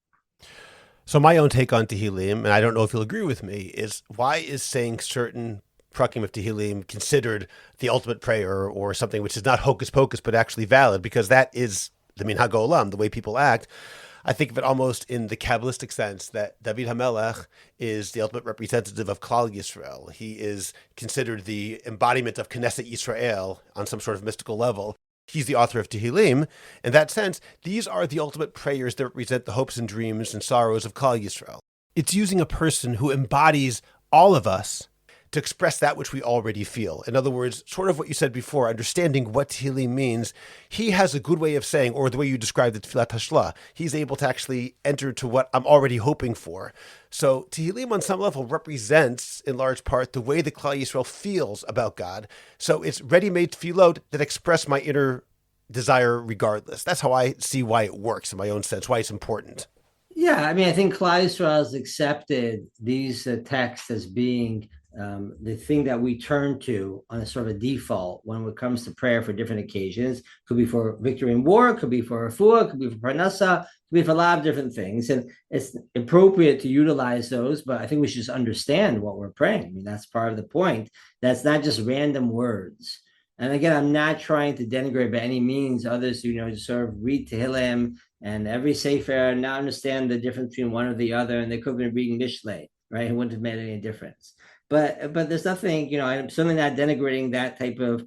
Speaker 1: So my own take on Tehillim, and I don't know if you'll agree with me, is why is saying certain prakim of Tehillim considered the ultimate prayer, or something which is not hocus pocus but actually valid? Because that is the minhag olam, the way people act. I think of it almost in the Kabbalistic sense that David HaMelech is the ultimate representative of Klal Yisrael. He is considered the embodiment of Knesset Yisrael on some sort of mystical level. He's the author of Tehillim. In that sense, these are the ultimate prayers that represent the hopes and dreams and sorrows of Klal Yisrael. It's using a person who embodies all of us to express that which we already feel. In other words, sort of what you said before, understanding what Tehillim means, he has a good way of saying, or the way you described the Tefillat Hashla, he's able to actually enter to what I'm already hoping for. So Tehillim on some level represents, in large part, the way the Klal Yisrael feels about God. So it's ready-made tefillot that express my inner desire regardless. That's how I see why it works in my own sense, why it's important.
Speaker 2: Yeah, I mean, I think Klal Yisrael has accepted these texts as being the thing that we turn to on a sort of a default when it comes to prayer for different occasions. Could be for victory in war, could be for refuah, could be for parnasa, could be for a lot of different things. And it's appropriate to utilize those, but I think we should just understand what we're praying. I mean, that's part of the point. That's not just random words. And again, I'm not trying to denigrate by any means others who, sort of read Tehillim and every sefer and not understand the difference between one or the other, and they could have been reading Mishlei, right? It wouldn't have made any difference. But there's nothing, I'm certainly not denigrating that type of,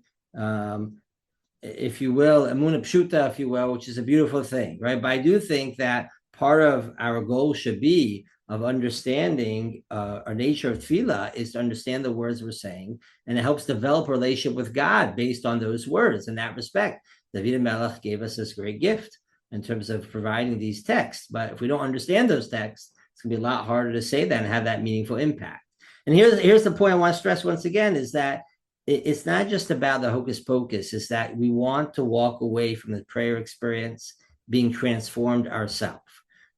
Speaker 2: if you will, Emunah Pshuta, if you will, which is a beautiful thing, right? But I do think that part of our goal should be of understanding our nature of tefillah is to understand the words we're saying, and it helps develop a relationship with God based on those words. In that respect, David HaMelech gave us this great gift in terms of providing these texts. But if we don't understand those texts, it's going to be a lot harder to say that and have that meaningful impact. And here's the point I want to stress once again, is that it's not just about the hocus pocus. It's that we want to walk away from the prayer experience being transformed ourselves.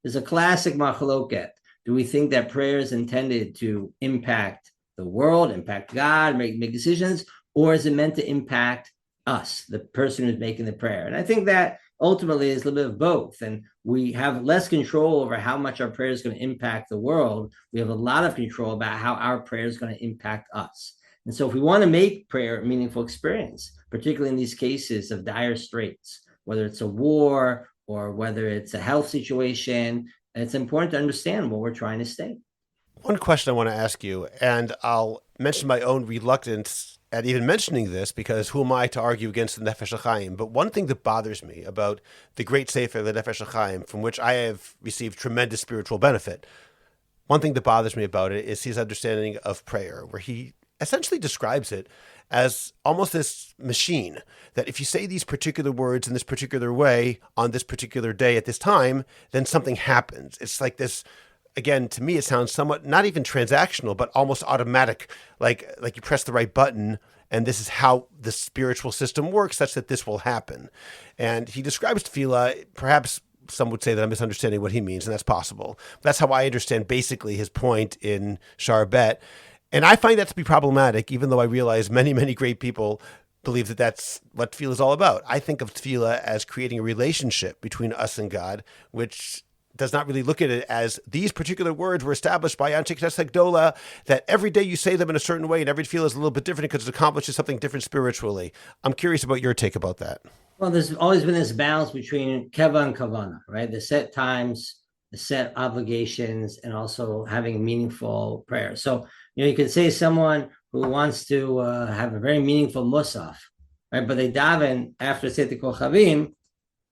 Speaker 2: There's a classic machloket. Do we think that prayer is intended to impact the world, impact God, make decisions, or is it meant to impact us, the person who's making the prayer? And I think that ultimately is a little bit of both. And we have less control over how much our prayer is going to impact the world. We have a lot of control about how our prayer is going to impact us. And so if we want to make prayer a meaningful experience, particularly in these cases of dire straits, whether it's a war or whether it's a health situation, it's important to understand what we're trying to state.
Speaker 1: One question I want to ask you, and I'll mention my own reluctance at even mentioning this, because who am I to argue against the Nefesh HaChaim? But one thing that bothers me about the great Sefer, the Nefesh HaChaim, from which I have received tremendous spiritual benefit, one thing that bothers me about it is his understanding of prayer, where he essentially describes it as almost this machine, that if you say these particular words in this particular way on this particular day at this time, then something happens. It's like this, again, to me, it sounds somewhat not even transactional, but almost automatic, like you press the right button, and this is how the spiritual system works, such that this will happen. And he describes tefillah, perhaps some would say that I'm misunderstanding what he means, and that's possible. That's how I understand basically his point in Sharbet. And I find that to be problematic, even though I realize many, many great people believe that that's what tefillah is all about. I think of tefillah as creating a relationship between us and God, which does not really look at it as these particular words were established by Anshe Knesset Gdola, that every day you say them in a certain way and every tefillah is a little bit different because it accomplishes something different spiritually. I'm curious about your take about that.
Speaker 2: Well, there's always been this balance between keva and kavana, right? The set times, the set obligations, and also having meaningful prayer. So, you could say someone who wants to have a very meaningful musaf, right? But they daven after Seti Kochavim,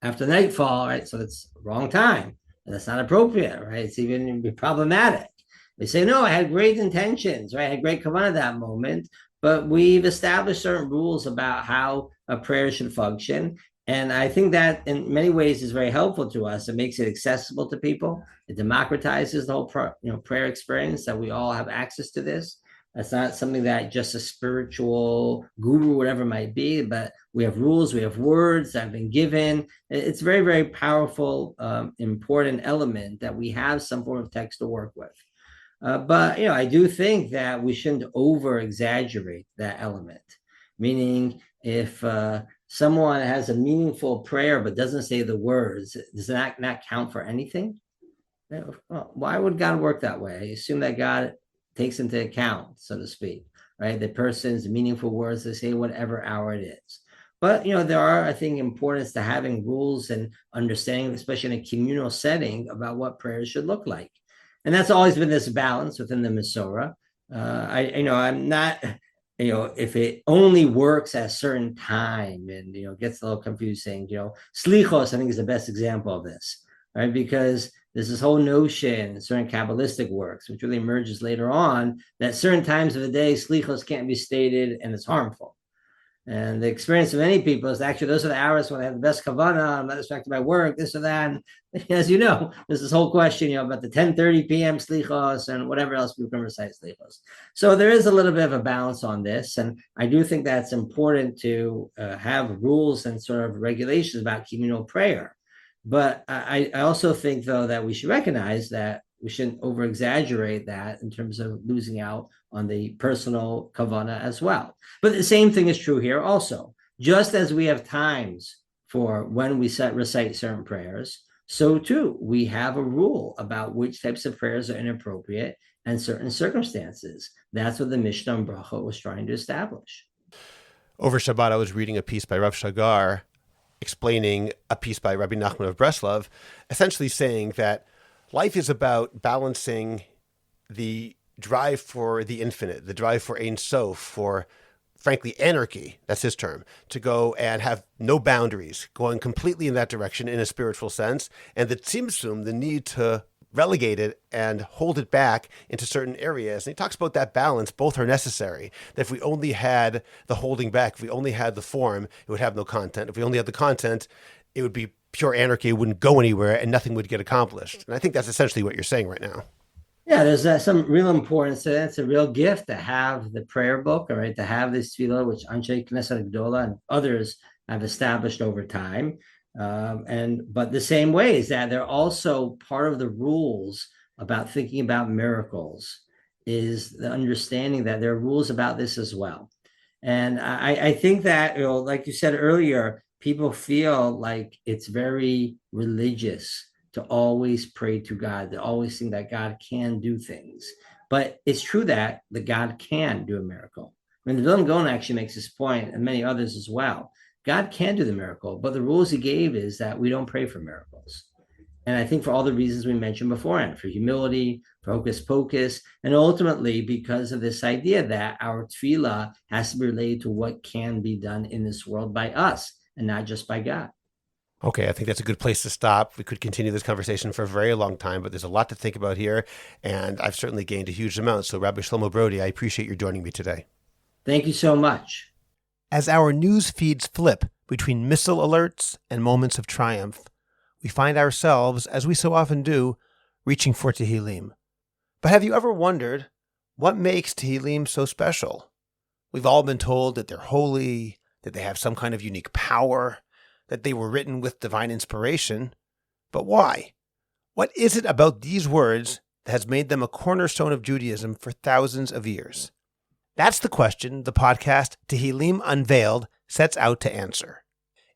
Speaker 2: after nightfall, right? So it's wrong time. And that's not appropriate, right? It's even problematic. They say, no, I had great intentions, right? I had great kavanah that moment, but we've established certain rules about how a prayer should function. And I think that in many ways is very helpful to us. It makes it accessible to people. It democratizes the whole prayer experience, that we all have access to this. It's not something that just a spiritual guru, whatever it might be, but we have rules, we have words that have been given. It's a very, very powerful, important element that we have some form of text to work with. But I do think that we shouldn't over-exaggerate that element. Meaning, if someone has a meaningful prayer but doesn't say the words, does that not count for anything? Well, why would God work that way? I assume that God takes into account, so to speak, right? The person's meaningful words, they say whatever hour it is. But, there are, I think, importance to having rules and understanding, especially in a communal setting, about what prayers should look like. And that's always been this balance within the Masorah. I'm not, if it only works at a certain time and, gets a little confusing, slichos, I think, is the best example of this, right? Because there's this whole notion in certain Kabbalistic works, which really emerges later on, that certain times of the day, slichos can't be stated and it's harmful. And the experience of many people is actually those are the hours when I have the best kavanah, I'm not distracted by work, this or that. And as you know, there's this whole question, about the 10:30 p.m. slichos and whatever else people can recite slichos. So there is a little bit of a balance on this. And I do think that's important to have rules and sort of regulations about communal prayer. But I also think, though, that we should recognize that we shouldn't over exaggerate that in terms of losing out on the personal kavanah as well. But the same thing is true here also. Just as we have times for when we recite certain prayers, so too we have a rule about which types of prayers are inappropriate and certain circumstances. That's what the Mishnah and Bracha was trying to establish.
Speaker 1: Over Shabbat, I was reading a piece by Rav Shagar explaining a piece by Rabbi Nachman of Breslov, essentially saying that life is about balancing the drive for the infinite, the drive for Ein Sof, for, frankly, anarchy, that's his term, to go and have no boundaries, going completely in that direction in a spiritual sense, and the tzimtzum, the need to relegate it and hold it back into certain areas. And he talks about that balance. Both are necessary. That if we only had the holding back, if we only had the form, it would have no content. If we only had the content, it would be pure anarchy. It wouldn't go anywhere and nothing would get accomplished. And I think that's essentially what you're saying right now.
Speaker 2: Yeah, there's some real importance to that. It's a real gift to have the prayer book, all right, to have this tefillah, which Anshe Knesset Gdola and others have established over time. But the same way is that they're also part of the rules about thinking about miracles is the understanding that there are rules about this as well. And I think that, like you said earlier, people feel like it's very religious to always pray to God, to always think that God can do things. But it's true that the God can do a miracle. I mean, the Vilna Gaon actually makes this point, and many others as well. God can do the miracle, but the rules he gave is that we don't pray for miracles. And I think for all the reasons we mentioned beforehand, for humility, for hocus pocus, and ultimately because of this idea that our tefillah has to be related to what can be done in this world by us and not just by God.
Speaker 1: Okay, I think that's a good place to stop. We could continue this conversation for a very long time, but there's a lot to think about here, and I've certainly gained a huge amount. So Rabbi Shlomo Brody, I appreciate your joining me today.
Speaker 2: Thank you so much.
Speaker 1: As our news feeds flip between missile alerts and moments of triumph, we find ourselves, as we so often do, reaching for Tehillim. But have you ever wondered what makes Tehillim so special? We've all been told that they're holy, that they have some kind of unique power, that they were written with divine inspiration. But why? What is it about these words that has made them a cornerstone of Judaism for thousands of years? That's the question the podcast Tehillim Unveiled sets out to answer.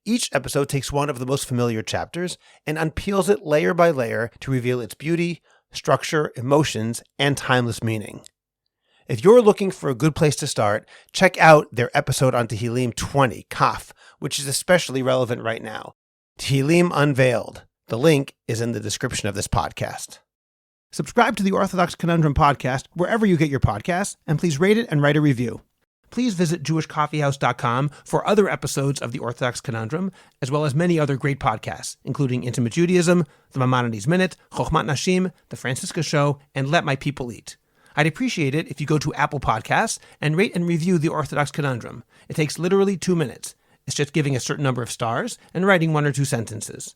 Speaker 1: Each episode takes one of the most familiar chapters and unpeels it layer by layer to reveal its beauty, structure, emotions, and timeless meaning. If you're looking for a good place to start, check out their episode on Tehillim 20, Kaf, which is especially relevant right now. Tehillim Unveiled. The link is in the description of this podcast. Subscribe to the Orthodox Conundrum podcast wherever you get your podcasts, and please rate it and write a review. Please visit jewishcoffeehouse.com for other episodes of the Orthodox Conundrum, as well as many other great podcasts, including Intimate Judaism, The Maimonides Minute, Chochmat Nashim, The Francisca Show, and Let My People Eat. I'd appreciate it if you go to Apple Podcasts and rate and review the Orthodox Conundrum. It takes literally 2 minutes. It's just giving a certain number of stars and writing 1 or 2 sentences.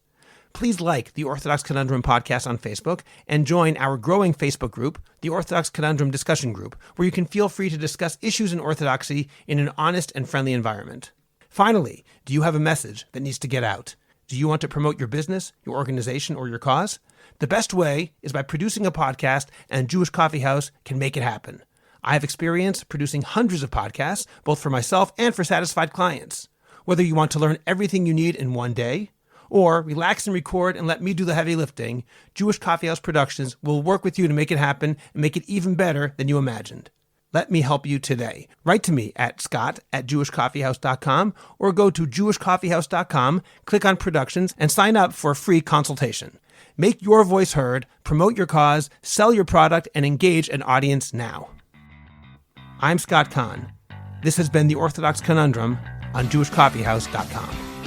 Speaker 1: Please like the Orthodox Conundrum podcast on Facebook and join our growing Facebook group, the Orthodox Conundrum Discussion Group, where you can feel free to discuss issues in Orthodoxy in an honest and friendly environment. Finally, do you have a message that needs to get out? Do you want to promote your business, your organization, or your cause? The best way is by producing a podcast, and Jewish Coffee House can make it happen. I have experience producing hundreds of podcasts, both for myself and for satisfied clients. Whether you want to learn everything you need in one day, or relax and record and let me do the heavy lifting, Jewish Coffee House Productions will work with you to make it happen and make it even better than you imagined. Let me help you today. Write to me at scott@jewishcoffeehouse.com or go to jewishcoffeehouse.com, click on productions, and sign up for a free consultation. Make your voice heard, promote your cause, sell your product, and engage an audience now. I'm Scott Kahn. This has been The Orthodox Conundrum on jewishcoffeehouse.com.